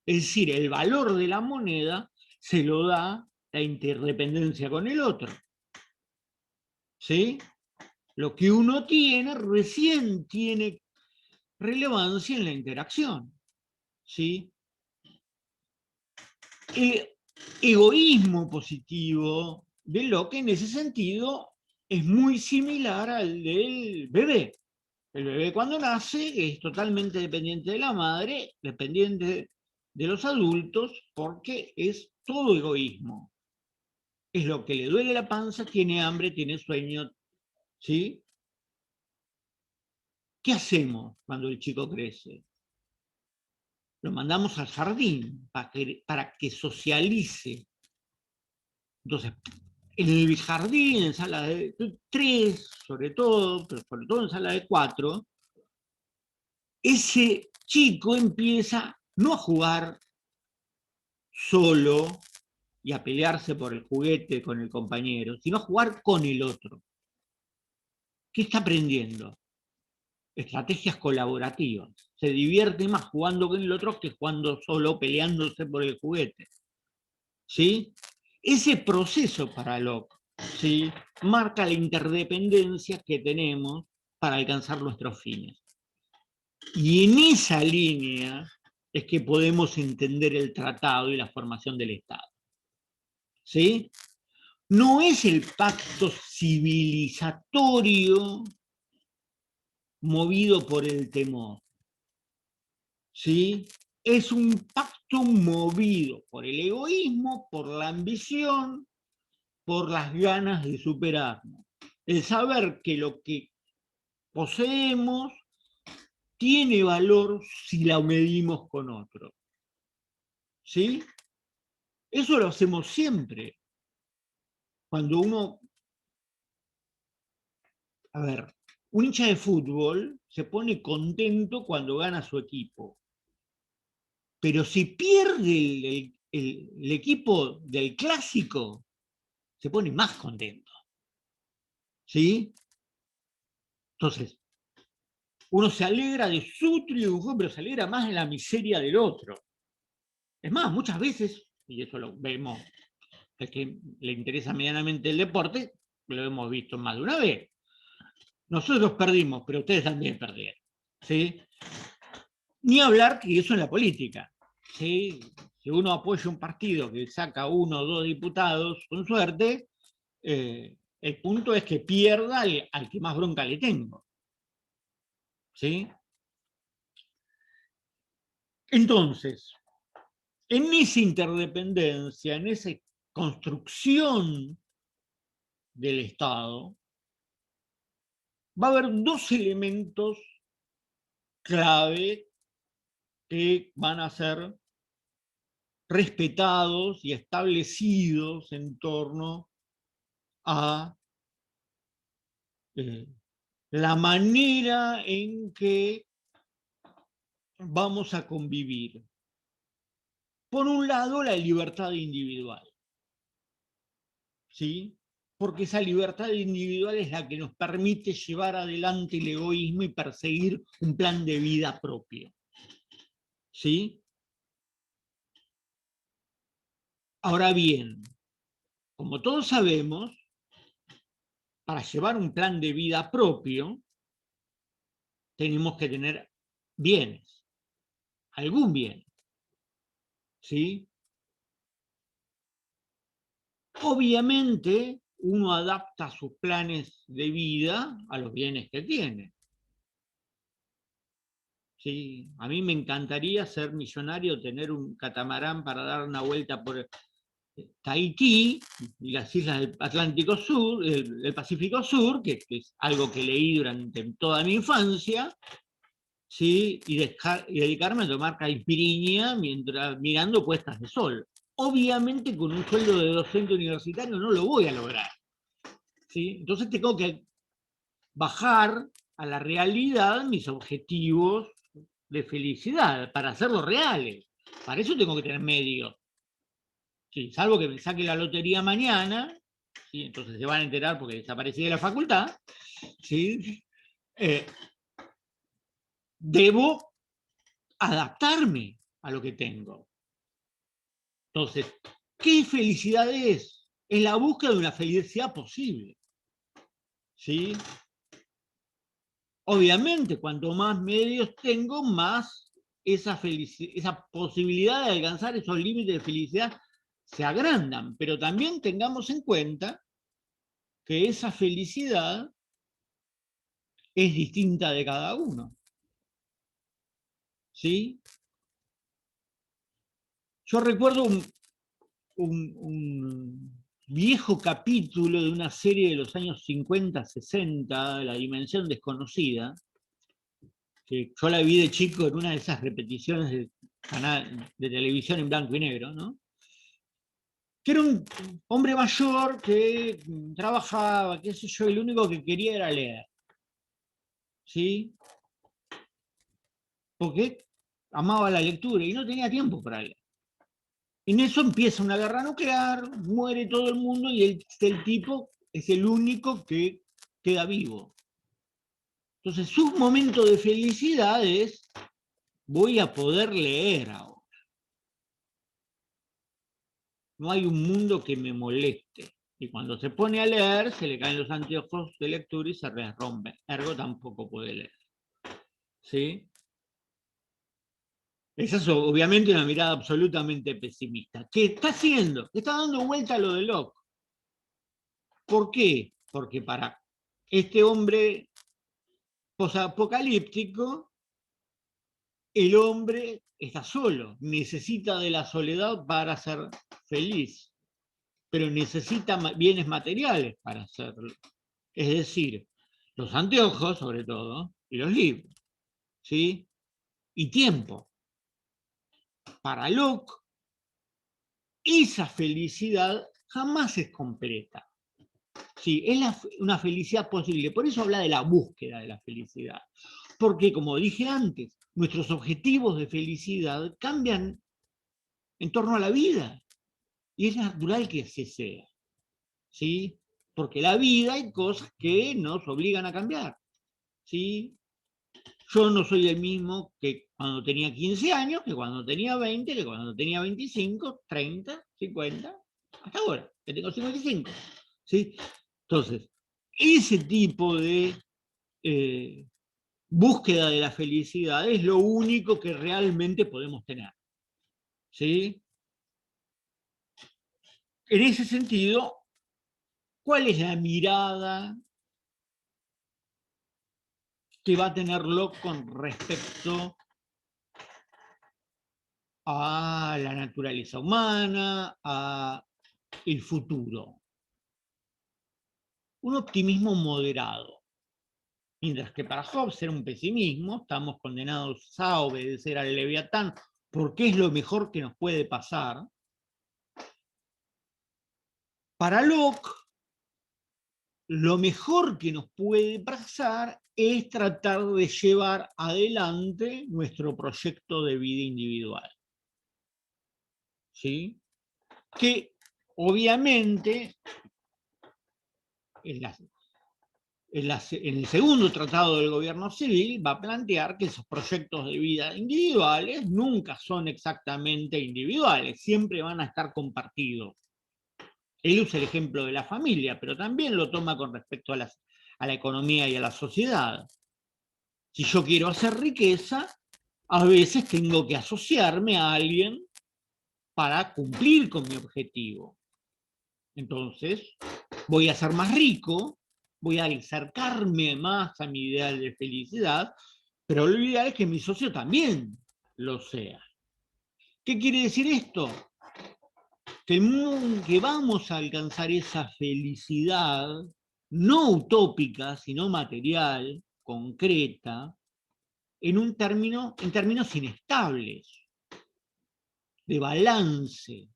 Es decir, el valor de la moneda se lo da la interdependencia con el otro. ¿Sí? Lo que uno tiene recién tiene relevancia en la interacción. ¿Sí? El egoísmo positivo de Locke en ese sentido es muy similar al del bebé. El bebé cuando nace es totalmente dependiente de la madre, dependiente de los adultos, porque es todo egoísmo. Es lo que le duele la panza, tiene hambre, tiene sueño, ¿sí? ¿Qué hacemos cuando el chico crece? Lo mandamos al jardín para que socialice. Entonces, en el jardín, en sala de 3, sobre todo, pero sobre todo en sala de 4, ese chico empieza no a jugar solo y a pelearse por el juguete con el compañero, sino a jugar con el otro. ¿Qué está aprendiendo? Estrategias colaborativas. Se divierte más jugando con el otro que jugando solo, peleándose por el juguete. ¿Sí? Ese proceso para Locke, ¿sí?, marca la interdependencia que tenemos para alcanzar nuestros fines. Y en esa línea es que podemos entender el tratado y la formación del Estado. ¿Sí? No es el pacto civilizatorio movido por el temor. ¿Sí? Es un pacto movido por el egoísmo, por la ambición, por las ganas de superarnos. El saber que lo que poseemos tiene valor si la medimos con otro. ¿Sí? Eso lo hacemos siempre. Cuando uno, a ver, un hincha de fútbol se pone contento cuando gana su equipo. Pero si pierde el equipo del clásico, se pone más contento. ¿Sí? Entonces, uno se alegra de su triunfo, pero se alegra más de la miseria del otro. Es más, muchas veces, y eso lo vemos, el que le interesa medianamente el deporte, lo hemos visto más de una vez. Nosotros perdimos, pero ustedes también perdieron. ¿Sí? Ni hablar que eso en la política. ¿Sí? Si uno apoya un partido que saca 1 o 2 diputados, con suerte, el punto es que pierda al que más bronca le tengo. ¿Sí? Entonces, en esa interdependencia, en esa construcción del Estado, va a haber 2 elementos clave que van a ser respetados y establecidos en torno a la manera en que vamos a convivir. Por un lado, la libertad individual, ¿sí? Porque esa libertad individual es la que nos permite llevar adelante el egoísmo y perseguir un plan de vida propio, ¿sí? Ahora bien, como todos sabemos, para llevar un plan de vida propio, tenemos que tener bienes, algún bien, ¿sí? Obviamente, uno adapta sus planes de vida a los bienes que tiene, ¿sí? A mí me encantaría ser millonario, tener un catamarán para dar una vuelta por Tahití y las islas del Atlántico Sur, del Pacífico Sur, que es algo que leí durante toda mi infancia, ¿sí? Y dedicarme a tomar caipirinha mientras, mirando puestas de sol. Obviamente con un sueldo de docente universitario no lo voy a lograr, ¿sí? Entonces tengo que bajar a la realidad mis objetivos de felicidad, para hacerlos reales. Para eso tengo que tener medios. Sí, salvo que me saque la lotería mañana, ¿sí? Entonces se van a enterar porque desaparecí de la facultad, ¿sí? Debo adaptarme a lo que tengo. Entonces, ¿qué felicidad es? Es la búsqueda de una felicidad posible, ¿sí? Obviamente, cuanto más medios tengo, más esa posibilidad de alcanzar esos límites de felicidad se agrandan, pero también tengamos en cuenta que esa felicidad es distinta de cada uno, ¿sí? Yo recuerdo un viejo capítulo de una serie de los años 50, 60, La Dimensión Desconocida, que yo la vi de chico en una de esas repeticiones de canal de televisión en blanco y negro, ¿no? Que era un hombre mayor que trabajaba, qué sé yo, y lo único que quería era leer, ¿sí? Porque amaba la lectura y no tenía tiempo para leer. En eso empieza una guerra nuclear, muere todo el mundo y el tipo es el único que queda vivo. Entonces su momento de felicidad es, voy a poder leer ahora. No hay un mundo que me moleste. Y cuando se pone a leer, se le caen los anteojos de lectura y se rompen. Ergo tampoco puede leer. ¿Sí? Esa es obviamente una mirada absolutamente pesimista. ¿Qué está haciendo? Está dando vuelta a lo de Locke. ¿Por qué? Porque para este hombre posapocalíptico, el hombre está solo, necesita de la soledad para ser feliz, pero necesita bienes materiales para hacerlo. Es decir, los anteojos, sobre todo, y los libros, ¿sí? Y tiempo. Para Locke, esa felicidad jamás es completa. Sí, es una felicidad posible. Por eso habla de la búsqueda de la felicidad. Porque, como dije antes, nuestros objetivos de felicidad cambian en torno a la vida. Y es natural que así sea. ¿Sí? Porque la vida hay cosas que nos obligan a cambiar. ¿Sí? Yo no soy el mismo que cuando tenía 15 años, que cuando tenía 20, que cuando tenía 25, 30, 50, hasta ahora, que tengo 55. ¿Sí? Entonces, ese tipo de búsqueda de la felicidad es lo único que realmente podemos tener. ¿Sí? En ese sentido, ¿cuál es la mirada que va a tener Locke con respecto a la naturaleza humana, a el futuro? Un optimismo moderado. Mientras que para Hobbes era un pesimismo, estamos condenados a obedecer al Leviatán porque es lo mejor que nos puede pasar. Para Locke, lo mejor que nos puede pasar es tratar de llevar adelante nuestro proyecto de vida individual. ¿Sí? Que obviamente en el segundo tratado del gobierno civil va a plantear que esos proyectos de vida individuales nunca son exactamente individuales, siempre van a estar compartidos. Él usa el ejemplo de la familia, pero también lo toma con respecto a la economía y a la sociedad. Si yo quiero hacer riqueza, a veces tengo que asociarme a alguien para cumplir con mi objetivo. Entonces, voy a ser más rico, voy a acercarme más a mi ideal de felicidad, Pero lo ideal es que mi socio también lo sea. ¿Qué quiere decir esto? Que vamos a alcanzar esa felicidad no utópica, sino material, concreta, en términos inestables, de balance. Es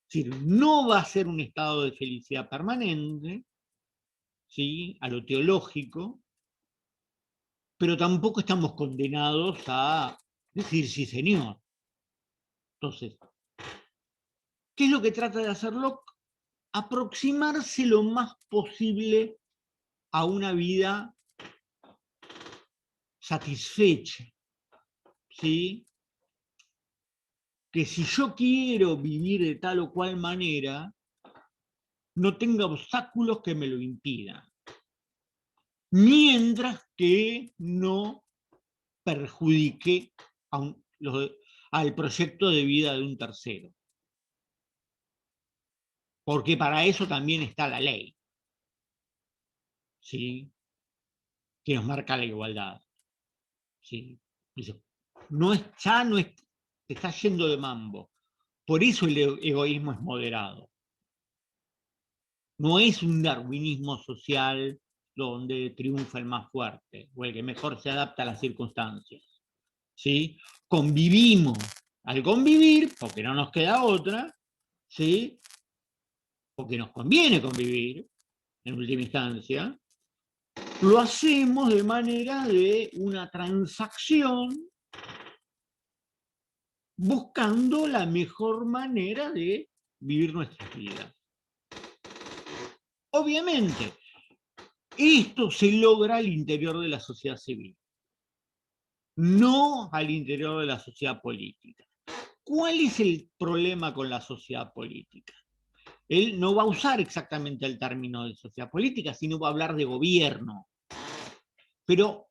decir, no va a ser un estado de felicidad permanente, ¿sí?, a lo teológico, pero tampoco estamos condenados a decir sí, señor. Entonces, ¿qué es lo que trata de hacer Locke? Aproximarse lo más posible a una vida satisfecha, ¿sí? Que si yo quiero vivir de tal o cual manera, no tenga obstáculos que me lo impidan, mientras que no perjudique al proyecto de vida de un tercero. Porque para eso también está la ley, ¿sí?, que nos marca la igualdad. ¿Sí? Ya no es, te está yendo de mambo. Por eso el egoísmo es moderado. No es un darwinismo social donde triunfa el más fuerte o el que mejor se adapta a las circunstancias. ¿Sí? Convivimos. Al convivir, porque no nos queda otra, ¿sí?, porque nos conviene convivir, en última instancia, lo hacemos de manera de una transacción buscando la mejor manera de vivir nuestras vidas. Obviamente, esto se logra al interior de la sociedad civil, no al interior de la sociedad política. ¿Cuál es el problema con la sociedad política? Él no va a usar exactamente el término de sociedad política, sino va a hablar de gobierno. Pero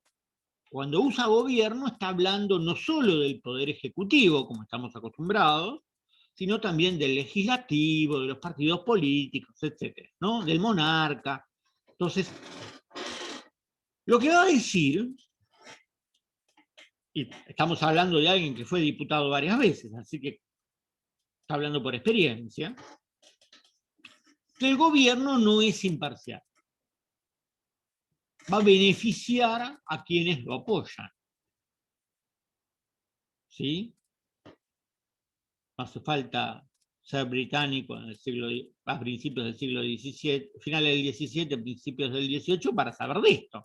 cuando usa gobierno está hablando no solo del poder ejecutivo, como estamos acostumbrados, sino también del legislativo, de los partidos políticos, etc., ¿no?, del monarca. Entonces, lo que va a decir, y estamos hablando de alguien que fue diputado varias veces, así que está hablando por experiencia, que el gobierno no es imparcial. Va a beneficiar a quienes lo apoyan. ¿Sí? No hace falta ser británico a principios del siglo XVII, finales del XVII, principios del XVIII, para saber de esto.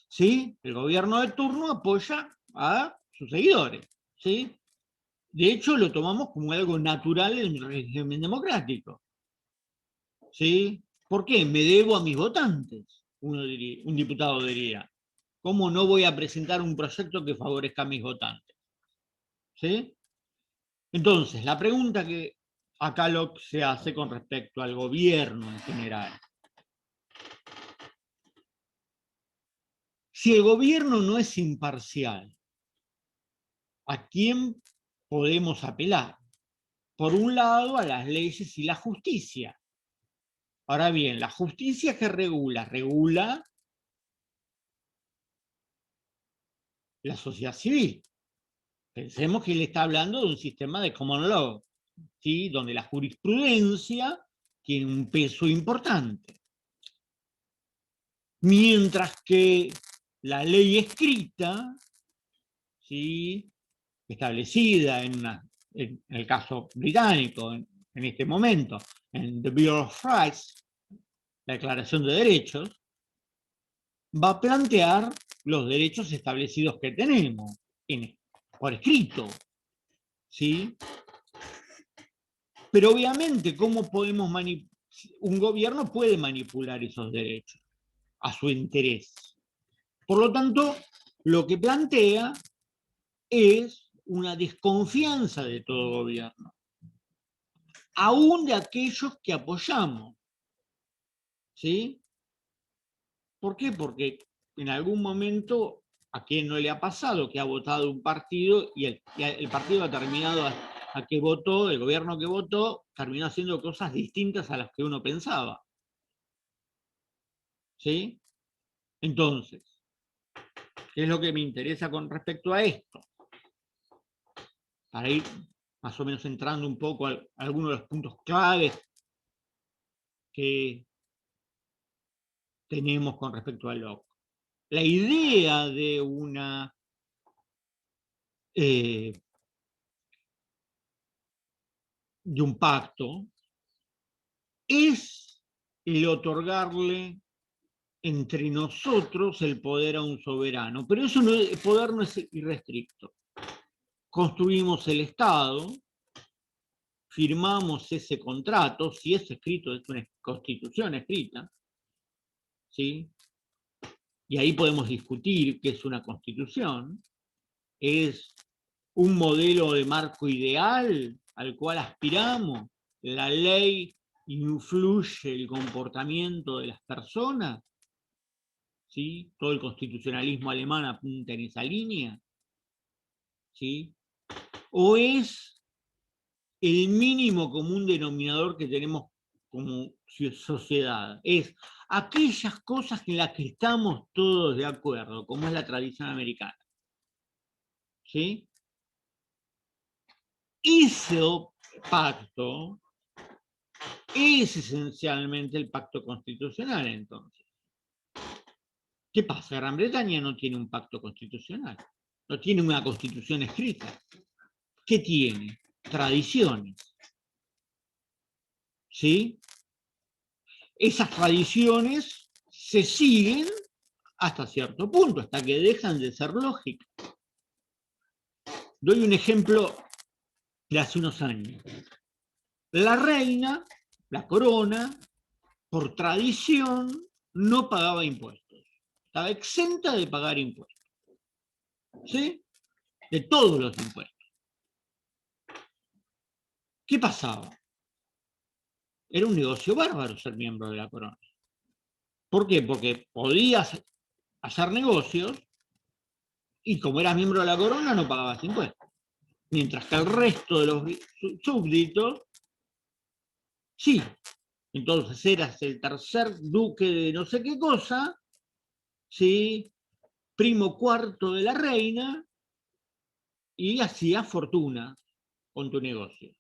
¿Sí? El gobierno de turno apoya a sus seguidores. ¿Sí? De hecho, lo tomamos como algo natural en un régimen democrático. ¿Sí? ¿Por qué? Me debo a mis votantes, un diputado diría. ¿Cómo no voy a presentar un proyecto que favorezca a mis votantes? ¿Sí? Entonces, la pregunta que acá Locke se hace con respecto al gobierno en general. Si el gobierno no es imparcial, ¿a quién podemos apelar? Por un lado, a las leyes y la justicia. Ahora bien, la justicia que regula la sociedad civil. Pensemos que él está hablando de un sistema de common law, ¿sí?, donde la jurisprudencia tiene un peso importante. Mientras que la ley escrita, ¿sí?, establecida en el caso británico, en este momento, en the Bill of Rights, la Declaración de Derechos, va a plantear los derechos establecidos que tenemos por escrito, ¿sí? Pero obviamente, un gobierno puede manipular esos derechos a su interés. Por lo tanto, lo que plantea es una desconfianza de todo gobierno, aún de aquellos que apoyamos. ¿Sí? ¿Por qué? Porque en algún momento, ¿a quién no le ha pasado que ha votado un partido y el partido ha terminado a que votó, el gobierno que votó, terminó haciendo cosas distintas a las que uno pensaba? ¿Sí? Entonces, ¿Qué es lo que me interesa con respecto a esto? Para ir más o menos entrando un poco a algunos de los puntos claves que tenemos con respecto al Locke. La idea de una de un pacto es el otorgarle entre nosotros el poder a un soberano, pero eso no, el poder no es irrestricto. Construimos el Estado, firmamos ese contrato, si es escrito, es una constitución escrita, ¿sí? Y ahí podemos discutir qué es una constitución, es un modelo de marco ideal al cual aspiramos, la ley influye el comportamiento de las personas, ¿sí? Todo el constitucionalismo alemán apunta en esa línea, ¿sí? O es el mínimo común denominador que tenemos como sociedad, es aquellas cosas en las que estamos todos de acuerdo, como es la tradición americana, ¿sí? Ese pacto es esencialmente el pacto constitucional, entonces. ¿Qué pasa? Gran Bretaña no tiene un pacto constitucional, no tiene una constitución escrita. ¿Qué tiene? Tradiciones. ¿Sí? Esas tradiciones se siguen hasta cierto punto, hasta que dejan de ser lógicas. Doy un ejemplo de hace unos años. La reina, la corona, por tradición, no pagaba impuestos. Estaba exenta de pagar impuestos. ¿Sí? De todos los impuestos. ¿Qué pasaba? Era un negocio bárbaro ser miembro de la corona. ¿Por qué? Porque podías hacer negocios y como eras miembro de la corona no pagabas impuestos. Mientras que el resto de los súbditos, sí. Entonces eras el tercer duque de no sé qué cosa, ¿sí? Primo cuarto de la reina, y hacías fortuna con tu negocio.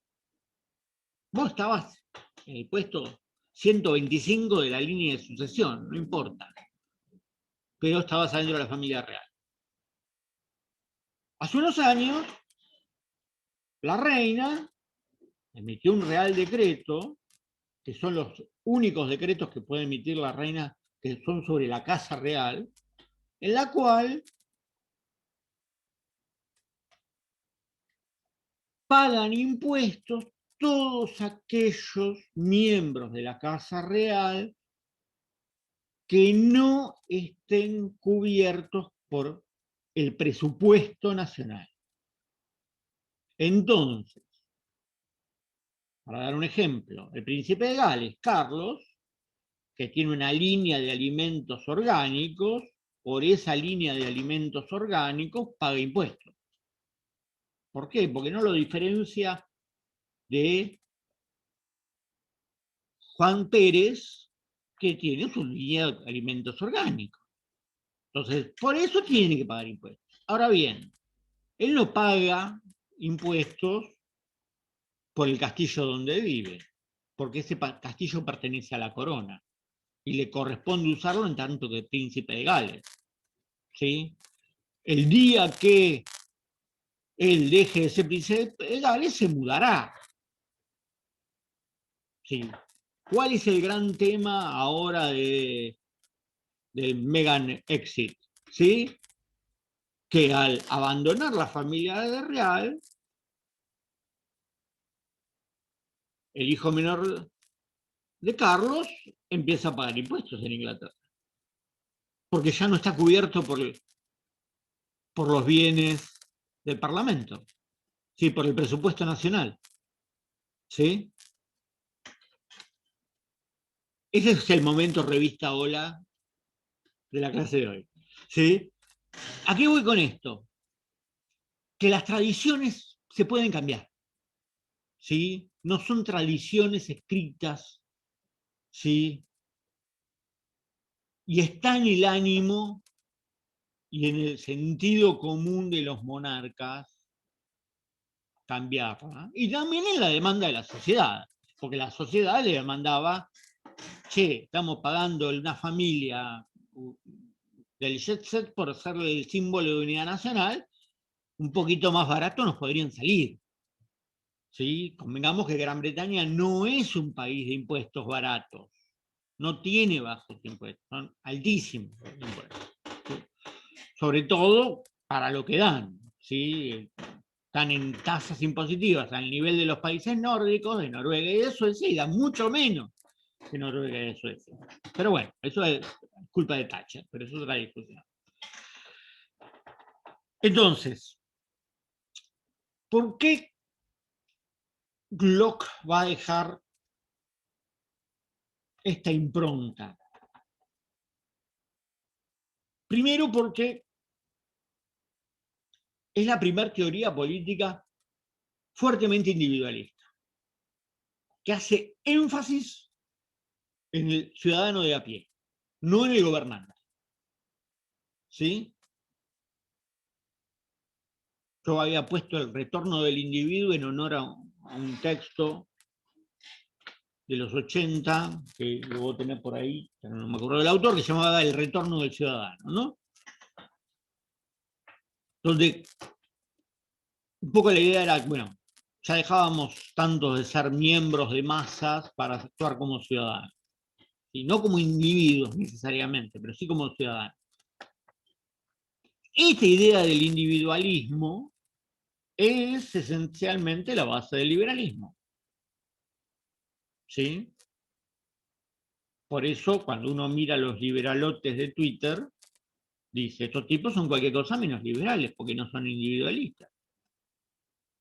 Vos estabas en el puesto 125 de la línea de sucesión, no importa. Pero estabas adentro de la familia real. Hace unos años, la reina emitió un real decreto, que son los únicos decretos que puede emitir la reina, que son sobre la casa real, en la cual pagan impuestos todos aquellos miembros de la casa real que no estén cubiertos por el presupuesto nacional. Entonces, para dar un ejemplo, el príncipe de Gales, Carlos, que tiene una línea de alimentos orgánicos, por esa línea de alimentos orgánicos paga impuestos. ¿Por qué? Porque no lo diferencia de Juan Pérez, que tiene su línea de alimentos orgánicos. Entonces, por eso tiene que pagar impuestos. Ahora bien, él no paga impuestos por el castillo donde vive, porque ese castillo pertenece a la corona y le corresponde usarlo en tanto que príncipe de Gales. ¿Sí? El día que él deje de ser príncipe de Gales, se mudará. ¿Sí? ¿Cuál es el gran tema ahora del Meghan Exit? ¿Sí? Que al abandonar la familia de real, el hijo menor de Carlos empieza a pagar impuestos en Inglaterra. Porque ya no está cubierto por los bienes del Parlamento, ¿sí? Por el presupuesto nacional. ¿Sí? Ese es el momento revista Hola de la clase de hoy. ¿Sí? ¿A qué voy con esto? Que las tradiciones se pueden cambiar. ¿Sí? No son tradiciones escritas, ¿sí? Y está en el ánimo y en el sentido común de los monarcas cambiarla. Y también en la demanda de la sociedad, porque la sociedad le demandaba, che, estamos pagando una familia del jet set por ser el símbolo de unidad nacional, un poquito más barato nos podrían salir. ¿Sí? Convengamos que Gran Bretaña no es un país de impuestos baratos, no tiene bajos impuestos, son altísimos los impuestos. ¿Sí? Sobre todo para lo que dan, ¿sí? Están en tasas impositivas al nivel de los países nórdicos, de Noruega y de Suecia, y dan mucho menos que Noruega y de Suecia. Pero bueno, eso es culpa de Thatcher, pero eso es otra discusión. Entonces, ¿por qué Locke va a dejar esta impronta? Primero porque es la primera teoría política fuertemente individualista, que hace énfasis en el ciudadano de a pie, no en el gobernante. ¿Sí? Yo había puesto el retorno del individuo en honor a un texto de los 80, que lo voy a tener por ahí, no me acuerdo del autor, que se llamaba El retorno del ciudadano, ¿no? Donde un poco la idea era, bueno, ya dejábamos tanto de ser miembros de masas para actuar como ciudadanos. Y no como individuos necesariamente, pero sí como ciudadanos. Esta idea del individualismo es esencialmente la base del liberalismo. ¿Sí? Por eso, cuando uno mira los liberalotes de Twitter, dice, estos tipos son cualquier cosa menos liberales, porque no son individualistas.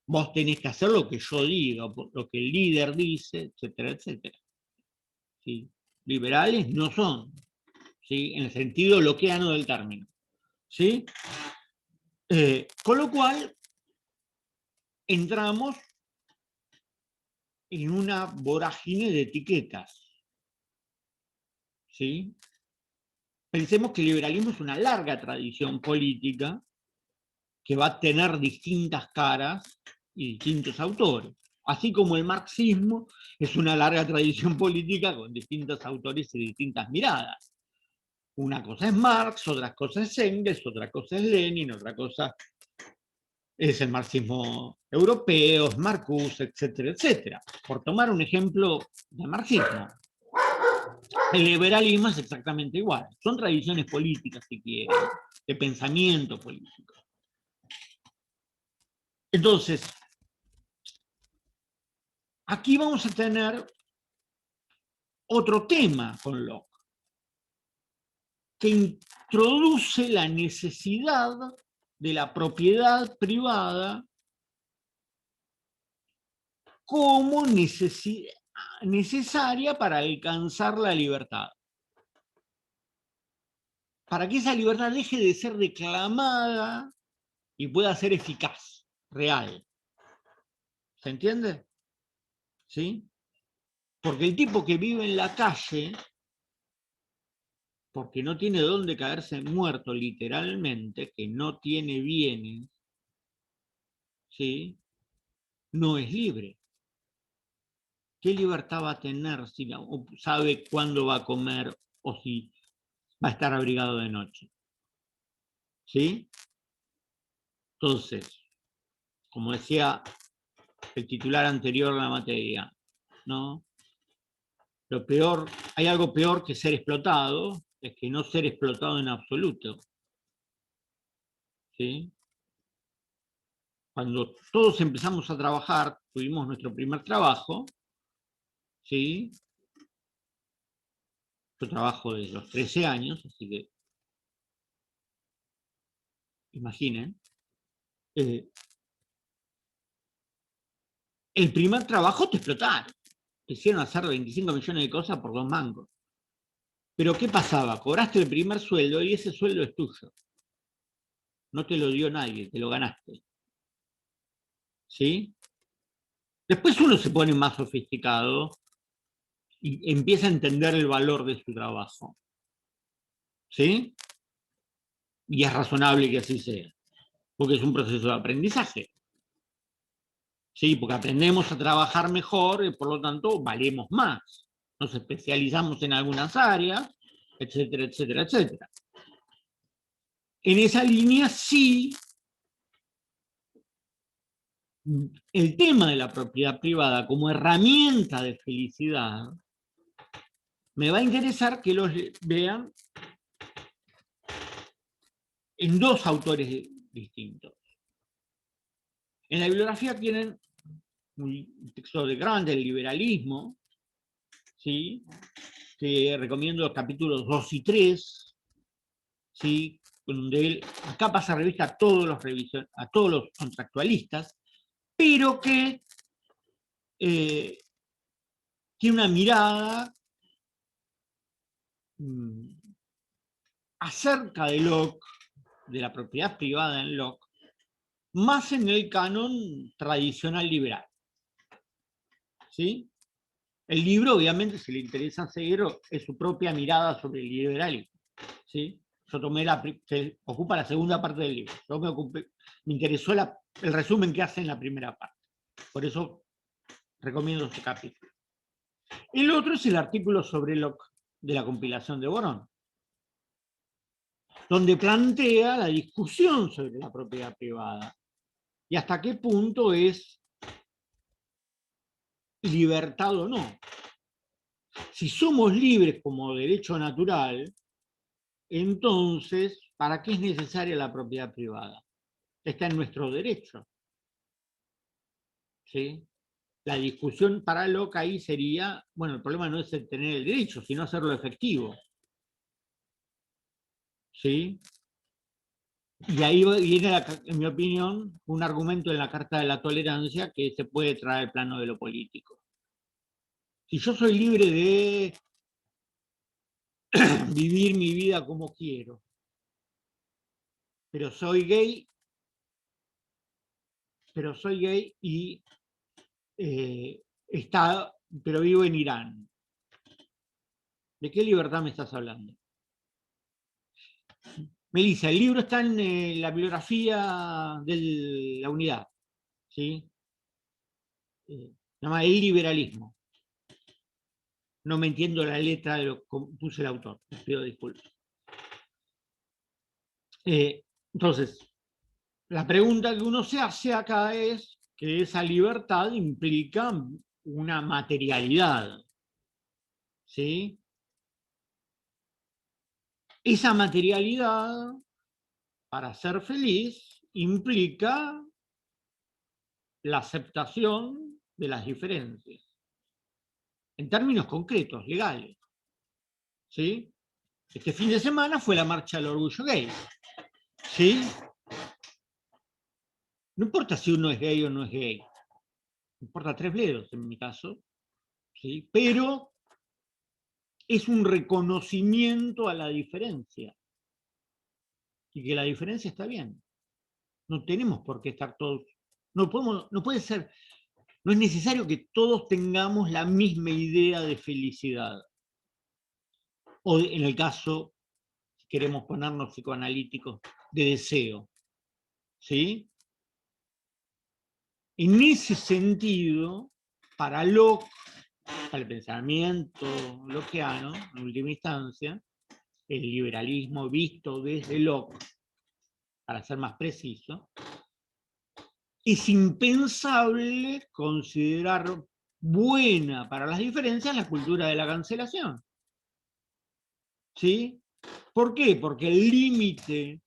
Vos tenés que hacer lo que yo diga, lo que el líder dice, etcétera, etcétera. ¿Sí? Liberales no son, ¿sí? En el sentido lockeano del término. ¿Sí? Con lo cual, entramos en una vorágine de etiquetas. ¿Sí? Pensemos que el liberalismo es una larga tradición política que va a tener distintas caras y distintos autores. Así como el marxismo es una larga tradición política con distintos autores y distintas miradas. Una cosa es Marx, otra cosa es Engels, otra cosa es Lenin, otra cosa es el marxismo europeo, es Marcuse, etcétera, etcétera. Por tomar un ejemplo de marxismo. El liberalismo es exactamente igual. Son tradiciones políticas, si quieren, de pensamiento político. Entonces, aquí vamos a tener otro tema con Locke, que introduce la necesidad de la propiedad privada como necesaria para alcanzar la libertad. Para que esa libertad deje de ser reclamada y pueda ser eficaz, real. ¿Se entiende? ¿Sí? Porque el tipo que vive en la calle, porque no tiene dónde caerse muerto literalmente, que no tiene bienes, ¿sí? No es libre. ¿Qué libertad va a tener si no sabe cuándo va a comer o si va a estar abrigado de noche? ¿Sí? Entonces, como decía el titular anterior de la materia, ¿no? Lo peor, hay algo peor que ser explotado, es que no ser explotado en absoluto. ¿Sí? Cuando todos empezamos a trabajar, tuvimos nuestro primer trabajo, ¿sí? Yo trabajo desde los 13 años, así que imaginen. El primer trabajo te explotaron. Te hicieron hacer 25 millones de cosas por 2 mangos. Pero ¿qué pasaba? Cobraste el primer sueldo y ese sueldo es tuyo. No te lo dio nadie, te lo ganaste. ¿Sí? Después uno se pone más sofisticado y empieza a entender el valor de su trabajo. ¿Sí? Y es razonable que así sea, porque es un proceso de aprendizaje. Sí, porque aprendemos a trabajar mejor y por lo tanto valemos más. Nos especializamos en algunas áreas, etcétera, etcétera, etcétera. En esa línea sí, el tema de la propiedad privada como herramienta de felicidad, me va a interesar que los vean en dos autores distintos. En la bibliografía tienen un texto de grande, el liberalismo, ¿sí? Que recomiendo los capítulos 2 y 3, ¿sí? Donde él acá pasa revista a todos los contractualistas, pero que tiene una mirada acerca de Locke, de la propiedad privada en Locke, más en el canon tradicional liberal. ¿Sí? El libro, obviamente, si le interesa a Seguero, es su propia mirada sobre el liberalismo. ¿Sí? Yo tomé que ocupa la segunda parte del libro. Yo me interesó el resumen que hace en la primera parte. Por eso recomiendo este capítulo. El otro es el artículo sobre Locke de la compilación de Borón, donde plantea la discusión sobre la propiedad privada y hasta qué punto es libertad o no. Si somos libres como derecho natural, entonces, ¿para qué es necesaria la propiedad privada? Está en nuestro derecho. ¿Sí? La discusión para Locke ahí sería, bueno, el problema no es el tener el derecho, sino hacerlo efectivo. ¿Sí? Y ahí viene, en mi opinión, un argumento en la Carta de la Tolerancia que se puede traer al plano de lo político. Si yo soy libre de vivir mi vida como quiero, pero soy gay y pero vivo en Irán. ¿De qué libertad me estás hablando? Melissa, el libro está en la bibliografía de la unidad, ¿sí? Se llama El liberalismo. No me entiendo la letra de lo que puso el autor, les pido disculpas. Entonces, la pregunta que uno se hace acá es que esa libertad implica una materialidad, ¿sí? Esa materialidad, para ser feliz, implica la aceptación de las diferencias, en términos concretos, legales, ¿sí? Este fin de semana fue la marcha del orgullo gay, ¿sí? No importa si uno es gay o no es gay, importa tres bledos en mi caso, ¿sí? Pero es un reconocimiento a la diferencia, y que la diferencia está bien. No tenemos por qué estar todos, no puede ser, no es necesario que todos tengamos la misma idea de felicidad. O en el caso, si queremos ponernos psicoanalíticos, de deseo. ¿Sí? En ese sentido, para Locke, para el pensamiento lockeano, en última instancia, el liberalismo visto desde Locke, para ser más preciso, es impensable considerar buena para las diferencias la cultura de la cancelación. ¿Sí? ¿Por qué? Porque el límite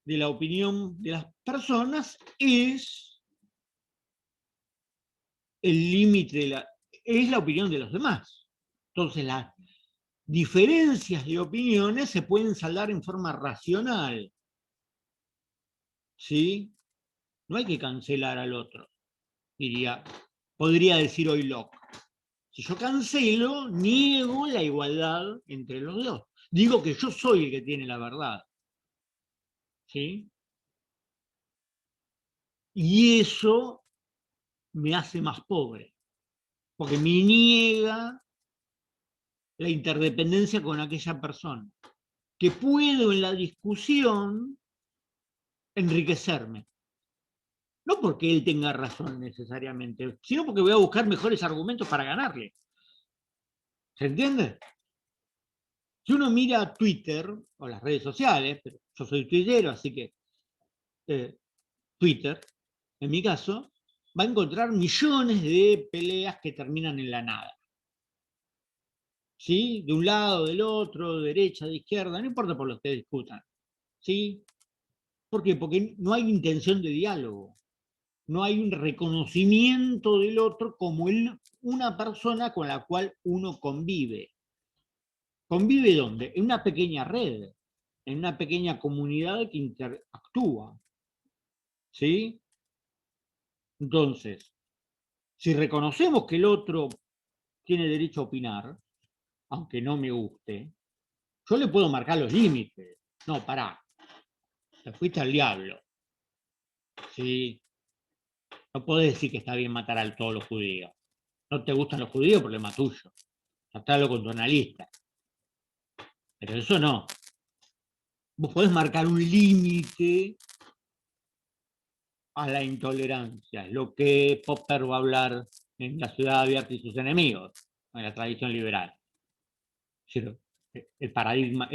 de la opinión de las personas es el límite es la opinión de los demás. Entonces, las diferencias de opiniones se pueden saldar en forma racional. ¿Sí? No hay que cancelar al otro, podría decir hoy Locke. Si yo cancelo, niego la igualdad entre los dos. Digo que yo soy el que tiene la verdad. ¿Sí? Y eso me hace más pobre, porque me niega la interdependencia con aquella persona. que puedo en la discusión enriquecerme. No porque él tenga razón necesariamente, sino porque voy a buscar mejores argumentos para ganarle. ¿Se entiende? Si uno mira Twitter o las redes sociales, pero yo soy tuitero, así que Twitter, en mi caso, va a encontrar millones de peleas que terminan en la nada. ¿Sí? De un lado, del otro, de derecha, de izquierda, no importa por lo que discutan. ¿Sí? ¿Por qué? Porque no hay intención de diálogo. No hay un reconocimiento del otro como una persona con la cual uno convive. ¿Convive dónde? En una pequeña red, en una pequeña comunidad que interactúa. ¿Sí? Entonces, si reconocemos que el otro tiene derecho a opinar, aunque no me guste, yo le puedo marcar los límites. No, pará, te fuiste al diablo. ¿Sí? No podés decir que está bien matar a todos los judíos. No te gustan los judíos, problema tuyo. Tratalo con tu analista. Pero eso no. Vos podés marcar un límite a la intolerancia, es lo que Popper va a hablar en La ciudad abierta y sus enemigos, en la tradición liberal. El paradigma,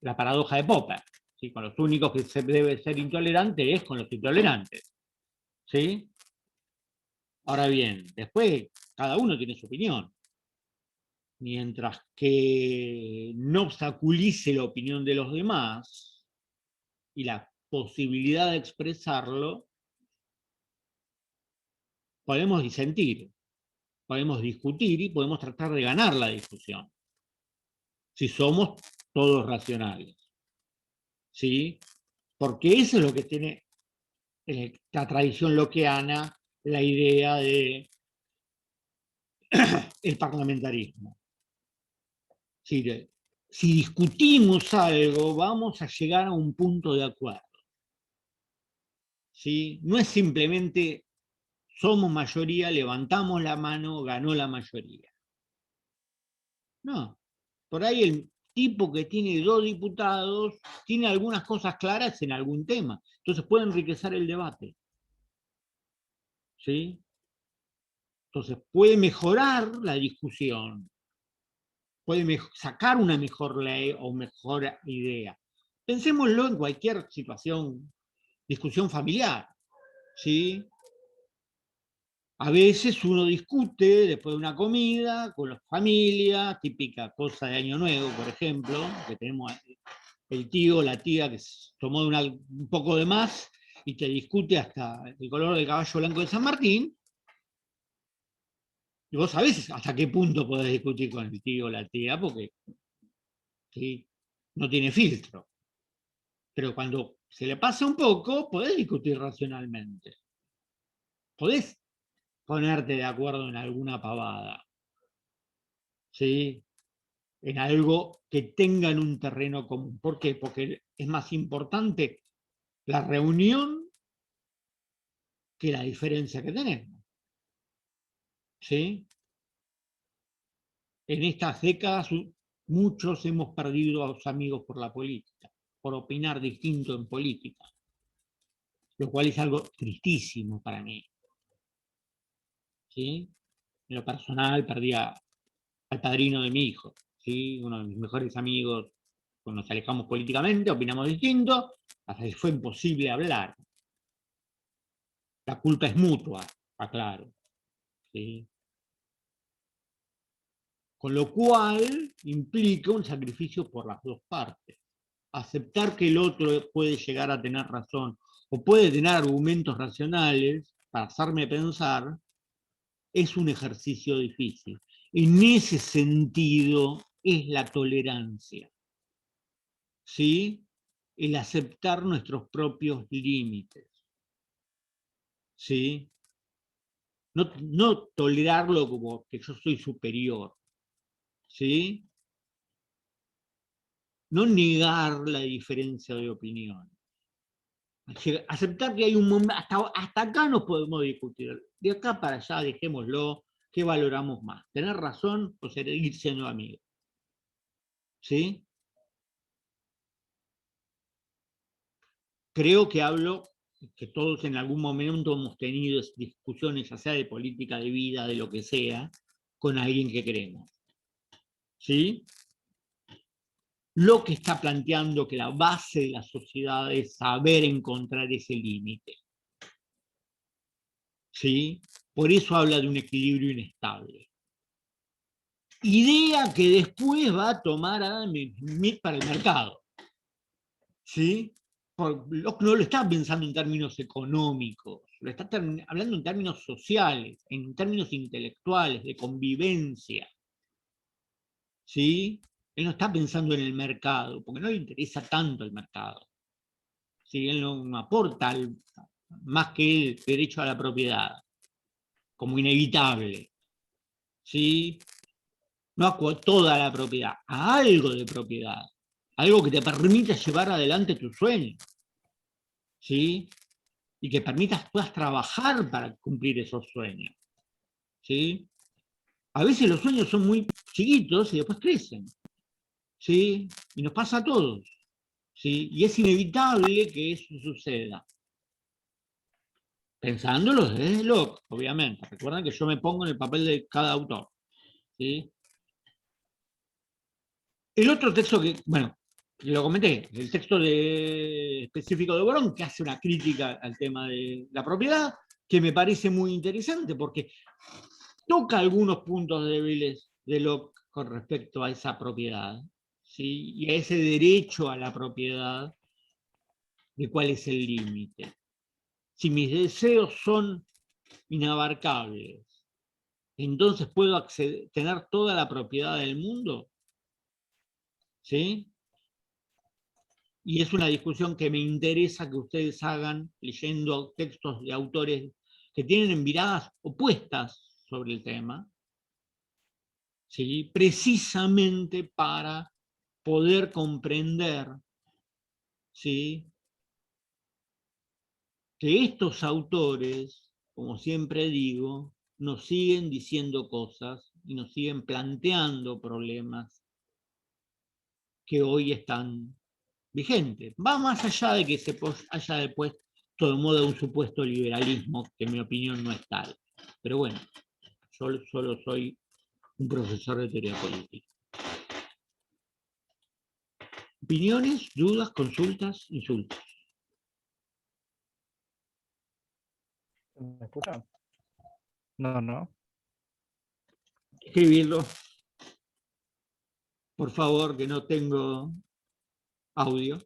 la paradoja de Popper. ¿Sí? Con los únicos que se debe ser intolerante es con los intolerantes. ¿Sí? Ahora bien, después cada uno tiene su opinión. Mientras que no obstaculice la opinión de los demás y la posibilidad de expresarlo, podemos disentir, podemos discutir y podemos tratar de ganar la discusión, si somos todos racionales. ¿Sí? Porque eso es lo que tiene la tradición lockeana, la idea de el parlamentarismo. ¿Sí? Si discutimos algo, vamos a llegar a un punto de acuerdo. ¿Sí? No es simplemente somos mayoría, levantamos la mano, ganó la mayoría. No, por ahí el tipo que tiene 2 diputados tiene algunas cosas claras en algún tema, entonces puede enriquecer el debate. ¿Sí? Entonces puede mejorar la discusión, puede sacar una mejor ley o mejor idea. Pensémoslo en cualquier situación, discusión familiar. ¿Sí? A veces uno discute después de una comida con la familia, típica cosa de Año Nuevo, por ejemplo, que tenemos el tío o la tía que tomó un poco de más y te discute hasta el color del caballo blanco de San Martín, y vos sabés hasta qué punto podés discutir con el tío o la tía, porque ¿sí? No tiene filtro. Pero cuando se le pasa un poco, podés discutir racionalmente. Podés ponerte de acuerdo en alguna pavada. ¿Sí? En algo que tengan un terreno común. ¿Por qué? Porque es más importante la reunión que la diferencia que tenemos. ¿Sí? En estas décadas muchos hemos perdido a los amigos por la política, por opinar distinto en política, lo cual es algo tristísimo para mí. ¿Sí? En lo personal perdí al padrino de mi hijo, ¿sí? Uno de mis mejores amigos, cuando nos alejamos políticamente, opinamos distinto, hasta que fue imposible hablar. La culpa es mutua, aclaro. ¿Sí? Con lo cual implica un sacrificio por las dos partes. Aceptar que el otro puede llegar a tener razón o puede tener argumentos racionales para hacerme pensar es un ejercicio difícil. En ese sentido es la tolerancia. ¿Sí? El aceptar nuestros propios límites. ¿Sí? No tolerarlo como que yo soy superior. ¿Sí? No negar la diferencia de opinión. Aceptar que hay un momento, hasta acá nos podemos discutir. De acá para allá dejémoslo, ¿qué valoramos más? ¿Tener razón o seguir siendo amigos? ¿Sí? creo que hablo, que todos en algún momento hemos tenido discusiones, ya sea de política de vida, de lo que sea, con alguien que queremos. ¿Sí? Lo que está planteando que la base de la sociedad es saber encontrar ese límite. ¿Sí? Por eso habla de un equilibrio inestable. Idea que después va a tomar Adam Smith para el mercado. ¿Sí? No lo está pensando en términos económicos, lo está hablando en términos sociales, en términos intelectuales, de convivencia. ¿Sí? Él no está pensando en el mercado, porque no le interesa tanto el mercado. ¿Sí? Él no aporta más que el derecho a la propiedad, como inevitable. ¿Sí? No a toda la propiedad, a algo de propiedad, algo que te permita llevar adelante tus sueños. ¿Sí? Y que puedas trabajar para cumplir esos sueños. ¿Sí? A veces los sueños son muy chiquitos y después crecen. ¿Sí? Y nos pasa a todos. ¿Sí? Y es inevitable que eso suceda. Pensándolo desde Locke, obviamente. Recuerden que yo me pongo en el papel de cada autor. ¿Sí? El otro texto que, bueno, lo comenté, el texto específico de Borón, que hace una crítica al tema de la propiedad, que me parece muy interesante, porque toca algunos puntos débiles de Locke con respecto a esa propiedad, ¿sí? Y a ese derecho a la propiedad, de cuál es el límite. Si mis deseos son inabarcables, entonces puedo tener toda la propiedad del mundo, ¿sí? Y es una discusión que me interesa que ustedes hagan leyendo textos de autores que tienen miradas opuestas sobre el tema, ¿sí? Precisamente para poder comprender, ¿sí?, que estos autores, como siempre digo, nos siguen diciendo cosas y nos siguen planteando problemas que hoy están vigentes. Va más allá de que se haya después todo modo un supuesto liberalismo, que en mi opinión no es tal. Pero bueno, yo solo soy un profesor de teoría política. Opiniones, dudas, consultas, insultos. ¿Me escuchan? No, no. Escribirlo. Por favor, que no tengo audio.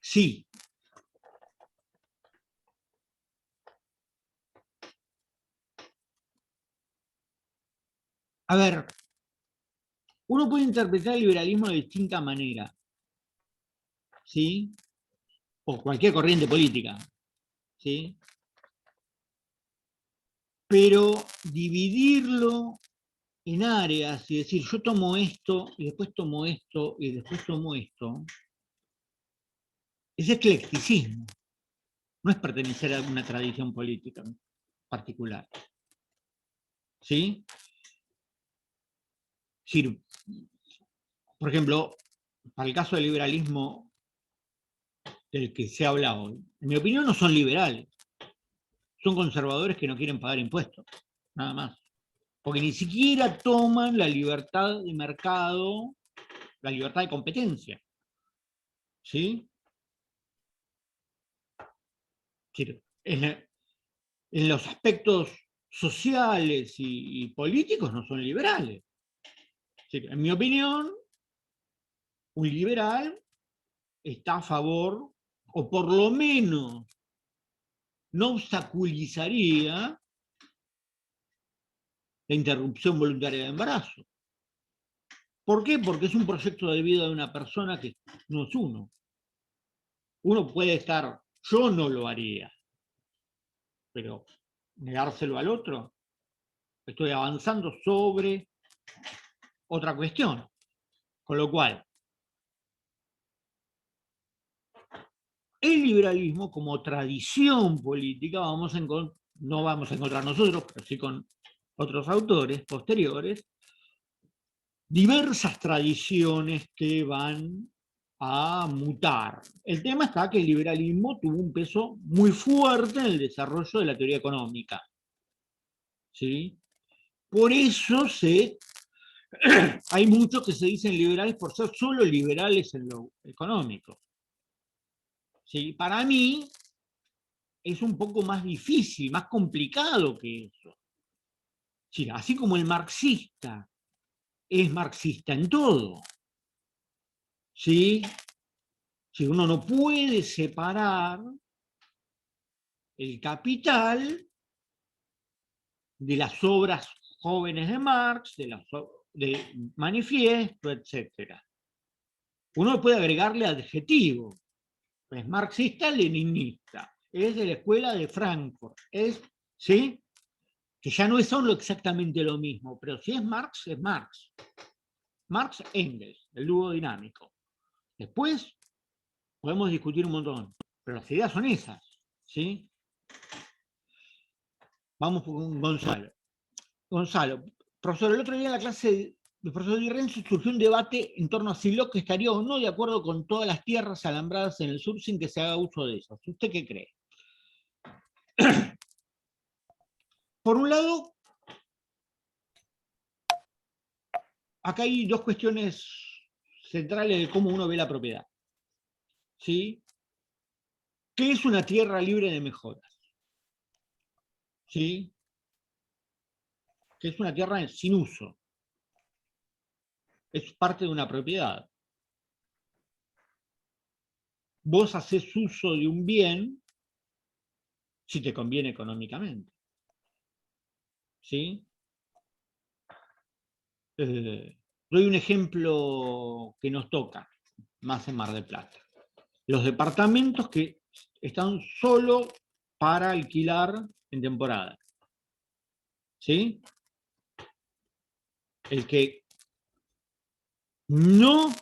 Sí. A ver, uno puede interpretar el liberalismo de distinta manera, ¿sí? O cualquier corriente política, ¿sí? Pero dividirlo en áreas y decir, yo tomo esto, y después tomo esto, y después tomo esto, es eclecticismo. No es pertenecer a una tradición política particular. ¿Sí? Es decir, por ejemplo, para el caso del liberalismo del que se habla hoy, en mi opinión no son liberales, son conservadores que no quieren pagar impuestos, nada más. Porque ni siquiera toman la libertad de mercado, la libertad de competencia. ¿Sí? En los aspectos sociales y políticos no son liberales. En mi opinión, un liberal está a favor o por lo menos no obstaculizaría la interrupción voluntaria de embarazo. ¿Por qué? Porque es un proyecto de vida de una persona que no es uno. Uno puede estar, yo no lo haría, pero negárselo al otro, estoy avanzando sobre otra cuestión. Con lo cual, el liberalismo como tradición política, no vamos a encontrar nosotros, pero sí con otros autores posteriores, diversas tradiciones que van a mutar. El tema está que el liberalismo tuvo un peso muy fuerte en el desarrollo de la teoría económica. ¿Sí? Por eso hay muchos que se dicen liberales por ser solo liberales en lo económico. ¿Sí? Para mí es un poco más difícil, más complicado que eso. Sí, así como el marxista es marxista en todo. ¿Sí? Si uno no puede separar el capital de las obras jóvenes de Marx, de Manifiesto, etc. Uno puede agregarle adjetivo. Es marxista-leninista, es de la escuela de Frankfurt, ¿sí? Que ya no son exactamente lo mismo, pero si es Marx, es Marx. Marx-Engels, el dúo dinámico. Después podemos discutir un montón, pero las ideas son esas, ¿sí? Vamos con Gonzalo. Gonzalo, profesor, el otro día en la clase del profesor Di Renzo surgió un debate en torno a si Locke estaría o no de acuerdo con todas las tierras alambradas en el sur sin que se haga uso de esas. ¿Usted qué cree? Por un lado, acá hay dos cuestiones centrales de cómo uno ve la propiedad. ¿Sí? ¿Qué es una tierra libre de mejoras? ¿Sí? ¿Qué es una tierra sin uso? Es parte de una propiedad. Vos haces uso de un bien si te conviene económicamente. ¿Sí? Doy un ejemplo que nos toca, más en Mar del Plata. Los departamentos que están solo para alquilar en temporada. ¿Sí? El que no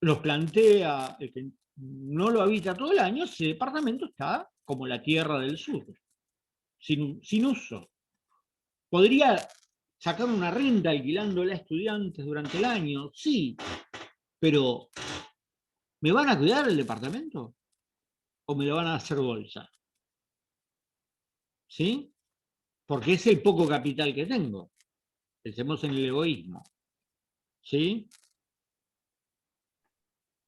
los plantea, el que no lo habita todo el año, ese departamento está como la tierra del sur, sin uso. ¿Podría sacar una renta alquilándola a estudiantes durante el año? Sí, pero ¿me van a cuidar el departamento? ¿O me lo van a hacer bolsa? ¿Sí? Porque es el poco capital que tengo. Pensemos en el egoísmo. ¿Sí?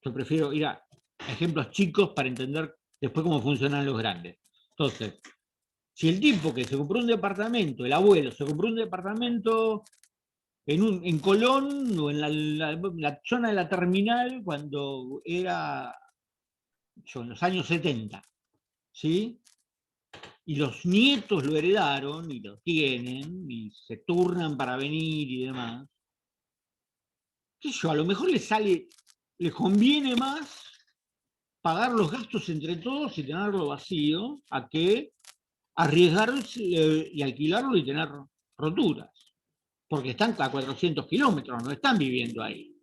Yo prefiero ir a ejemplos chicos para entender después cómo funcionan los grandes. Entonces, si el tipo que se compró un departamento, el abuelo, se compró un departamento en Colón o en la zona de la terminal cuando era en los años 70, ¿sí? Y los nietos lo heredaron y lo tienen y se turnan para venir y demás. ¿Qué sé yo? A lo mejor les conviene más pagar los gastos entre todos y tenerlo vacío a que arriesgarse y alquilarlo y tener roturas. Porque están a 400 kilómetros, no están viviendo ahí.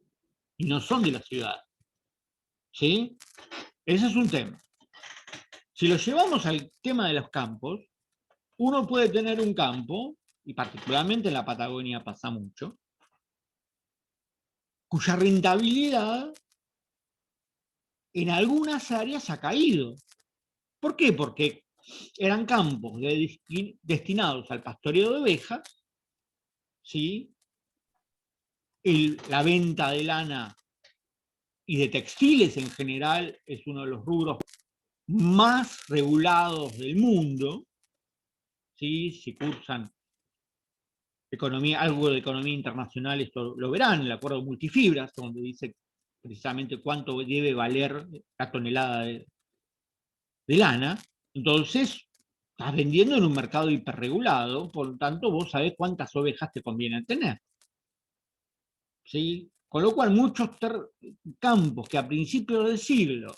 Y no son de la ciudad. ¿Sí? Ese es un tema. Si lo llevamos al tema de los campos, uno puede tener un campo, y particularmente en la Patagonia pasa mucho, cuya rentabilidad en algunas áreas ha caído. ¿Por qué? Porque eran campos destinados al pastoreo de ovejas, ¿sí? La venta de lana y de textiles en general es uno de los rubros más regulados del mundo, ¿sí? Si cursan algo de economía internacional, esto lo verán, el acuerdo de multifibras, donde dice precisamente cuánto debe valer la tonelada de lana. Entonces, estás vendiendo en un mercado hiperregulado, por lo tanto, vos sabés cuántas ovejas te conviene tener. ¿Sí? Con lo cual, muchos campos que a principios del siglo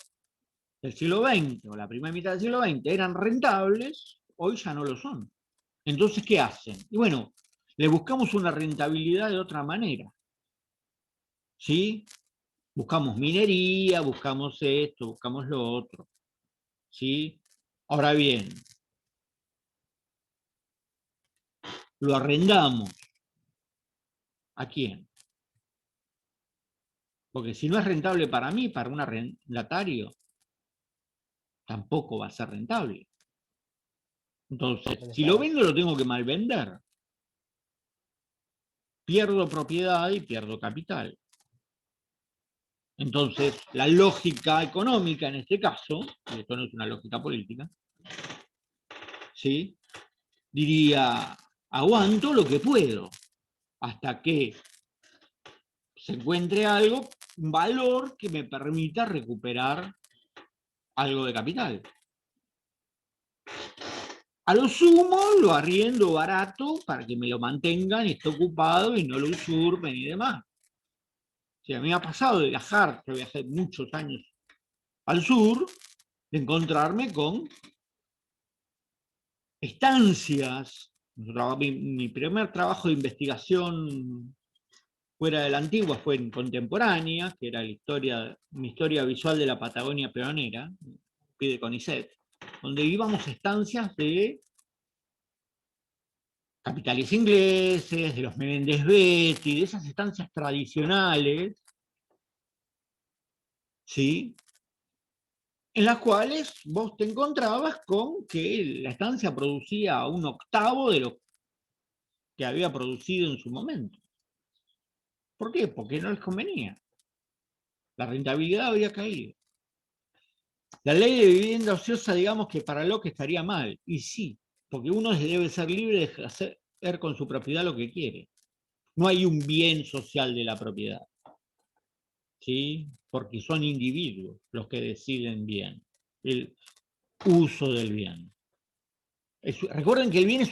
XX, o la primera mitad del siglo XX, eran rentables, hoy ya no lo son. Entonces, ¿qué hacen? Y bueno, le buscamos una rentabilidad de otra manera. ¿Sí? Buscamos minería, buscamos esto, buscamos lo otro. ¿Sí? Ahora bien, lo arrendamos. ¿A quién? Porque si no es rentable para mí, para un arrendatario, tampoco va a ser rentable. Entonces, si lo vendo, lo tengo que malvender. Pierdo propiedad y pierdo capital. Entonces, la lógica económica en este caso, y esto no es una lógica política, ¿sí? Diría, aguanto lo que puedo, hasta que se encuentre algo, un valor que me permita recuperar algo de capital. A lo sumo lo arriendo barato para que me lo mantengan y esté ocupado y no lo usurpen y demás. O sea, a mí me ha pasado de viajar, yo viajé muchos años al sur, de encontrarme con estancias. Mi primer trabajo de investigación fuera de la antigua fue en contemporánea, que era mi historia visual de la Patagonia pionera, de CONICET, donde íbamos a estancias de capitales ingleses, de los Menéndez Betti, de esas estancias tradicionales, ¿sí? En las cuales vos te encontrabas con que la estancia producía un octavo de lo que había producido en su momento. ¿Por qué? Porque no les convenía. La rentabilidad había caído. La ley de vivienda ociosa, digamos que para Locke estaría mal, y sí, porque uno debe ser libre de hacer con su propiedad lo que quiere. No hay un bien social de la propiedad, ¿sí? Porque son individuos los que deciden bien, el uso del bien. Recuerden que el bien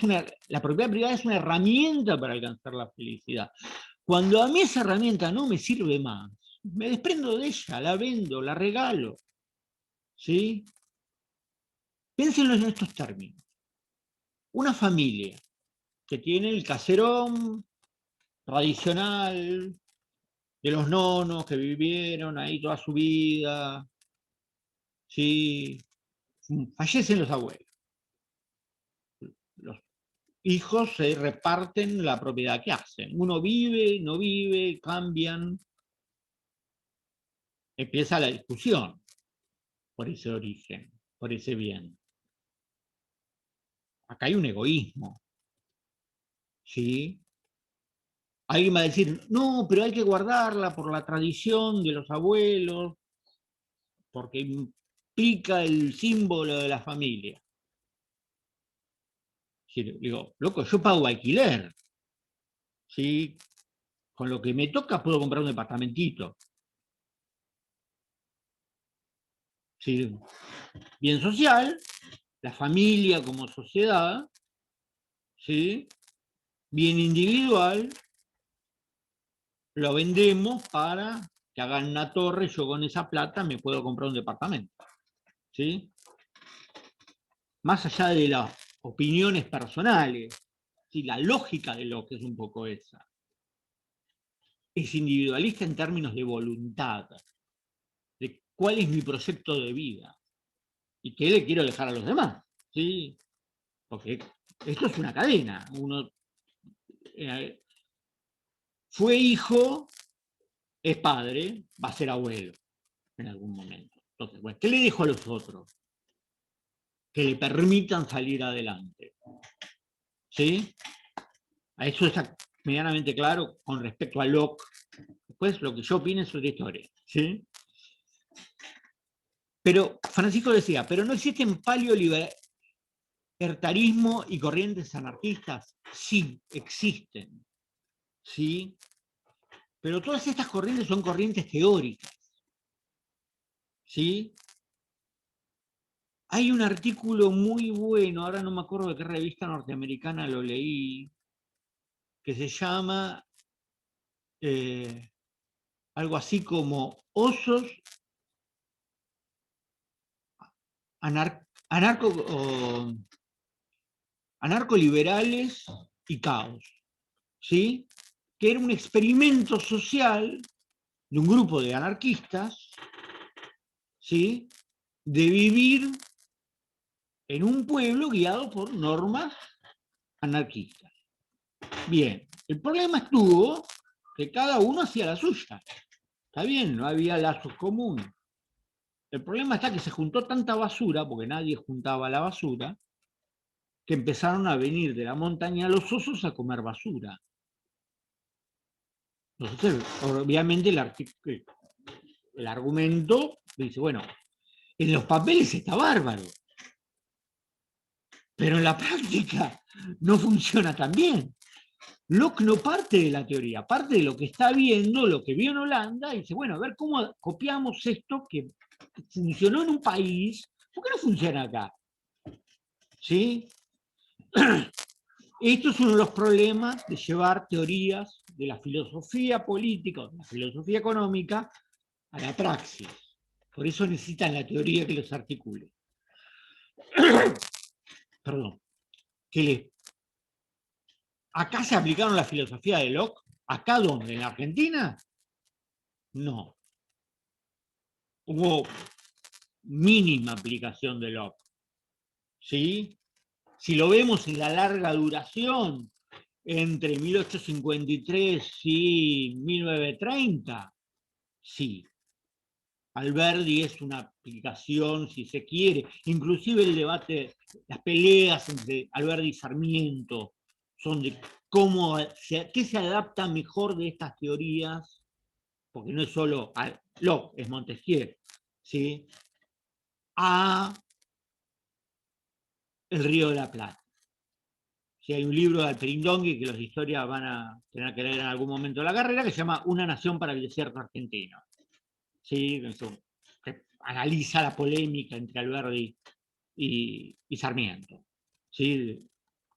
la propiedad privada es una herramienta para alcanzar la felicidad. Cuando a mí esa herramienta no me sirve más, me desprendo de ella, la vendo, la regalo, ¿sí? Piénsenlo en estos términos. Una familia que tiene el caserón tradicional de los nonos que vivieron ahí toda su vida, ¿sí? Fallecen los abuelos. Los hijos se reparten la propiedad que hacen. Uno vive, no vive, cambian. Empieza la discusión por ese origen, por ese bien. Acá hay un egoísmo, ¿sí? Alguien va a decir, no, pero hay que guardarla por la tradición de los abuelos, porque implica el símbolo de la familia. Sí, digo, loco, yo pago alquiler, ¿sí? Con lo que me toca puedo comprar un departamentito. ¿Sí? Bien social, la familia como sociedad, ¿sí? Bien individual, lo vendemos para que hagan una torre y yo con esa plata me puedo comprar un departamento. ¿Sí? Más allá de las opiniones personales, ¿sí? La lógica de lo que es un poco esa. Es individualista en términos de voluntad, de cuál es mi proyecto de vida y qué le quiero dejar a los demás. ¿Sí? Porque esto es una cadena. Uno fue hijo, es padre, va a ser abuelo en algún momento. Entonces, bueno, ¿qué le dejo a los otros? Que le permitan salir adelante. ¿Sí? A eso está medianamente claro con respecto a Locke. Después, lo que yo opine es otra historia. ¿Sí? Pero Francisco decía, pero no existen paleolibertarismo y corrientes anarquistas. Sí, existen. ¿Sí? Pero todas estas corrientes son corrientes teóricas. ¿sí? Hay un artículo muy bueno, ahora no me acuerdo de qué revista norteamericana lo leí, que se llama algo así como Osos anarcoliberales y caos, ¿sí? Que era un experimento social de un grupo de anarquistas, ¿sí? De vivir en un pueblo guiado por normas anarquistas. Bien, el problema estuvo que cada uno hacía la suya. Está bien, no había lazos comunes. El problema está que se juntó tanta basura, porque nadie juntaba la basura, que empezaron a venir de la montaña los osos a comer basura. Entonces, obviamente el argumento dice, bueno, en los papeles está bárbaro, pero en la práctica no funciona tan bien. Locke no parte de la teoría, parte de lo que está viendo, lo que vio en Holanda, y dice, bueno, a ver cómo copiamos esto que funcionó en un país, ¿por qué no funciona acá? ¿Sí? Esto es uno de los problemas de llevar teorías de la filosofía política o de la filosofía económica a la praxis. Por eso necesitan la teoría que los articule. Perdón. ¿Acá se aplicaron la filosofía de Locke? ¿Acá dónde? ¿En Argentina? No. Hubo mínima aplicación de Locke. ¿Sí? Si lo vemos en la larga duración entre 1853 y 1930, sí. Alberdi es una aplicación, si se quiere, inclusive el debate, las peleas entre Alberdi y Sarmiento son de qué se adapta mejor de estas teorías, porque no es solo Locke, es Montesquieu, ¿sí? A el Río de la Plata. Si hay un libro de Alperindongui que los de historia van a tener que leer en algún momento de la carrera, que se llama Una nación para el desierto argentino. ¿Sí? Que analiza la polémica entre Alberdi y Sarmiento. ¿Sí?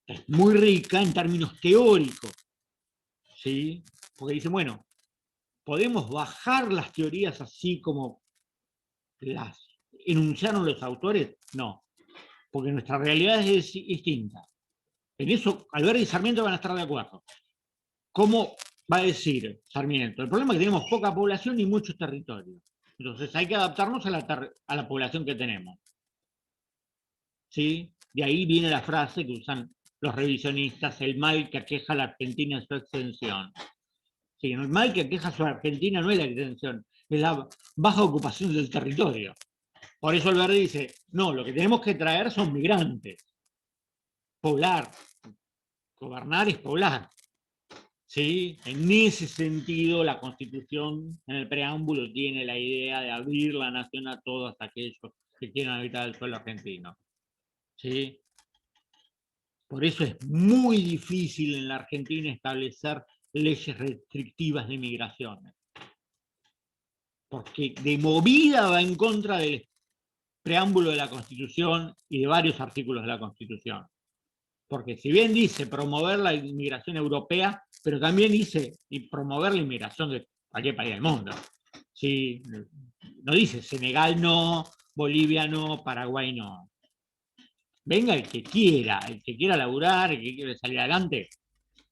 Es muy rica en términos teóricos. ¿Sí? Porque dice, bueno, ¿podemos bajar las teorías así como las enunciaron los autores? No, porque nuestra realidad es distinta. En eso Alberdi y Sarmiento van a estar de acuerdo. ¿Cómo va a decir Sarmiento? El problema es que tenemos poca población y muchos territorios. Entonces hay que adaptarnos a la población que tenemos. ¿Sí? De ahí viene la frase que usan los revisionistas, el mal que aqueja a la Argentina es su extensión. Sí, el mal que aqueja a su Argentina no es la extensión, es la baja ocupación del territorio. Por eso Alberdi dice, no, lo que tenemos que traer son migrantes. Poblar. Gobernar es poblar. ¿Sí? En ese sentido, la Constitución, en el preámbulo, tiene la idea de abrir la nación a todos aquellos que quieran habitar el suelo argentino. ¿Sí? Por eso es muy difícil en la Argentina establecer leyes restrictivas de migraciones. Porque de movida va en contra del preámbulo de la Constitución y de varios artículos de la Constitución. Porque si bien dice promover la inmigración europea, pero también dice y promover la inmigración de cualquier país del mundo. ¿Sí? No dice Senegal no, Bolivia no, Paraguay no. Venga el que quiera laburar, el que quiera salir adelante,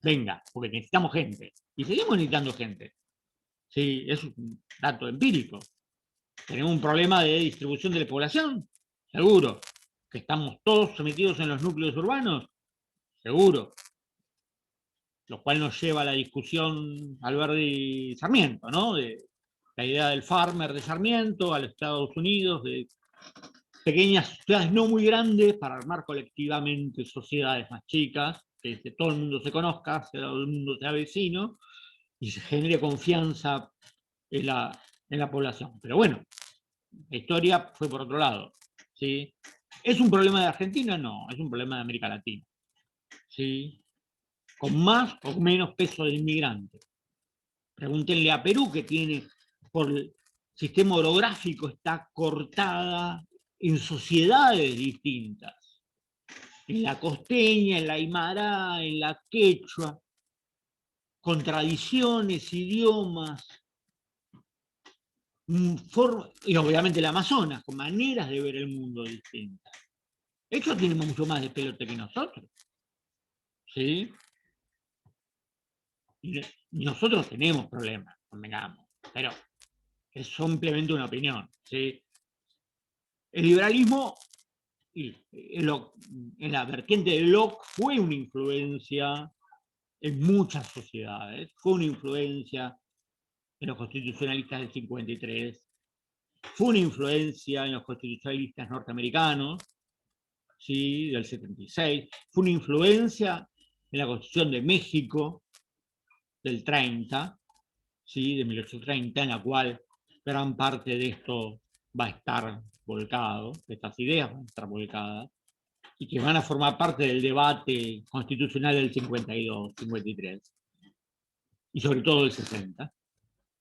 venga, porque necesitamos gente. Y seguimos necesitando gente. Sí, es un dato empírico. Tenemos un problema de distribución de la población, seguro. Que estamos todos sometidos en los núcleos urbanos, seguro. Lo cual nos lleva a la discusión Alberdi y Sarmiento, ¿no? De la idea del farmer de Sarmiento a los Estados Unidos, de pequeñas ciudades no muy grandes para armar colectivamente sociedades más chicas, que todo el mundo se conozca, todo el mundo sea vecino y se genere confianza en la población. Pero bueno, la historia fue por otro lado. ¿Sí? ¿Es un problema de Argentina? No, es un problema de América Latina. ¿Sí? Con más o menos peso de inmigrante. Pregúntenle a Perú, que tiene por sistema orográfico está cortada en sociedades distintas, en la costeña, en la aymara, en la quechua, con tradiciones, idiomas, y obviamente el Amazonas, con maneras de ver el mundo distintas. Ellos tienen mucho más de pelote que nosotros, ¿sí? Y nosotros tenemos problemas, convengamos, pero es simplemente una opinión, ¿sí? El liberalismo, en la vertiente de Locke, fue una influencia en muchas sociedades, fue una influencia en los constitucionalistas del 53, fue una influencia en los constitucionalistas norteamericanos, ¿sí? Del 76, fue una influencia en la Constitución de México del 30, ¿sí? De 1830, en la cual gran parte de esto va a estar volcado, estas ideas van a estar volcadas, y que van a formar parte del debate constitucional del 52, 53, y sobre todo del 60,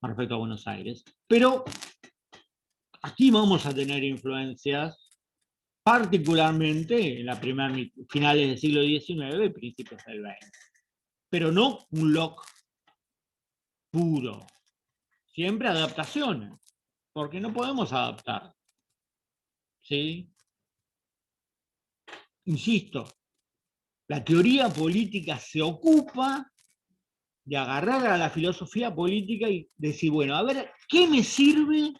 con respecto a Buenos Aires. Pero aquí vamos a tener influencias, particularmente en la primera finales del siglo XIX y principios del XX. Pero no un Locke puro. Siempre adaptaciones, porque no podemos adaptar. ¿Sí? Insisto, la teoría política se ocupa de agarrar a la filosofía política y decir, bueno, a ver, ¿qué me sirve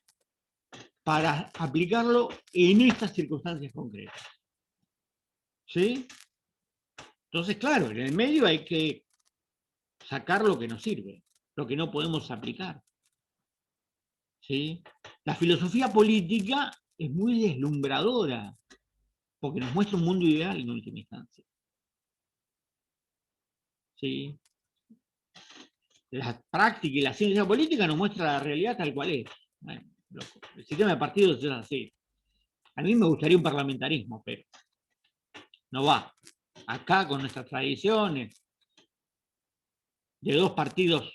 para aplicarlo en estas circunstancias concretas? ¿Sí? Entonces, claro, en el medio hay que sacar lo que nos sirve, lo que no podemos aplicar. ¿Sí? La filosofía política es muy deslumbradora, porque nos muestra un mundo ideal en última instancia. ¿Sí? La práctica y la ciencia política nos muestra la realidad tal cual es. Bueno, el sistema de partidos es así. A mí me gustaría un parlamentarismo, pero no va. Acá, con nuestras tradiciones, de dos partidos,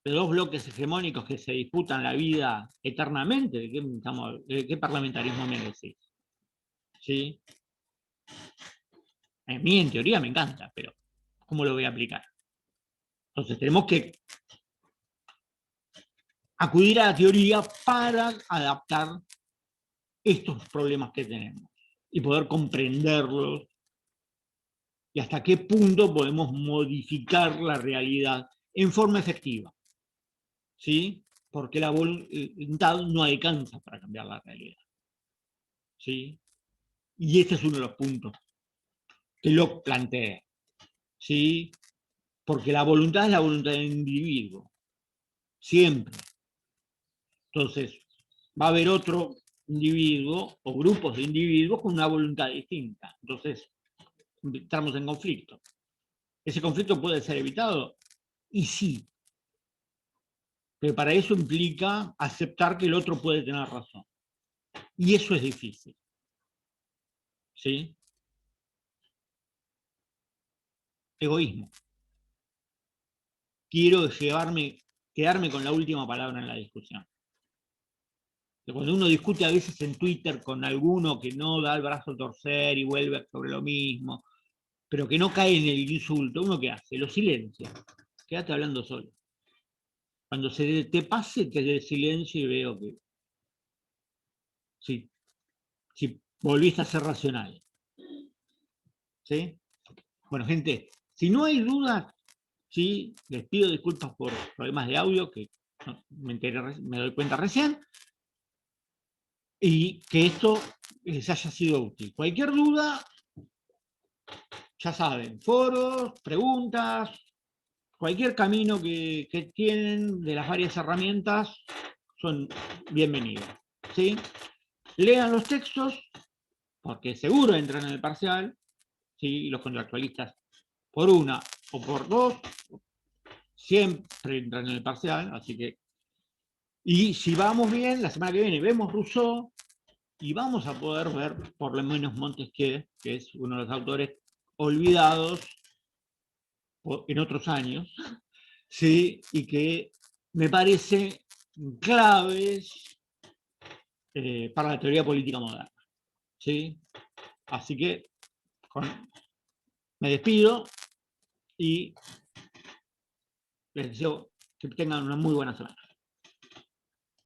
de dos bloques hegemónicos que se disputan la vida eternamente, ¿de qué parlamentarismo me decís? ¿Sí? A mí, en teoría, me encanta, pero ¿cómo lo voy a aplicar? Entonces, tenemos que acudir a la teoría para adaptar estos problemas que tenemos y poder comprenderlos y hasta qué punto podemos modificar la realidad en forma efectiva. ¿Sí? Porque la voluntad no alcanza para cambiar la realidad. ¿Sí? Y este es uno de los puntos que Locke plantea. ¿Sí? Porque la voluntad es la voluntad del individuo. Siempre. Entonces, va a haber otro individuo o grupos de individuos con una voluntad distinta. Entonces, entramos en conflicto. ¿Ese conflicto puede ser evitado? Y sí. Pero para eso implica aceptar que el otro puede tener razón. Y eso es difícil. ¿Sí? Egoísmo. Quiero quedarme con la última palabra en la discusión. Cuando uno discute a veces en Twitter con alguno que no da el brazo a torcer y vuelve sobre lo mismo, pero que no cae en el insulto, ¿uno qué hace? Lo silencia. Quédate hablando solo. Cuando se te pase, te dé silencio y veo que sí, volviste a ser racional. ¿Sí? Bueno, gente, si no hay dudas, ¿sí? Les pido disculpas por problemas de audio que me doy cuenta recién, y que esto les haya sido útil. Cualquier duda, ya saben, foros, preguntas, cualquier camino que tienen de las varias herramientas son bienvenidos. ¿Sí? Lean los textos, porque seguro entran en el parcial, ¿sí? Y los contractualistas, por una o por dos, siempre entran en el parcial, así que... Y si vamos bien, la semana que viene vemos Rousseau, y vamos a poder ver por lo menos Montesquieu, que es uno de los autores olvidados en otros años, ¿sí? Y que me parece claves para la teoría política moderna. ¿Sí? Así que me despido y les deseo que tengan una muy buena semana.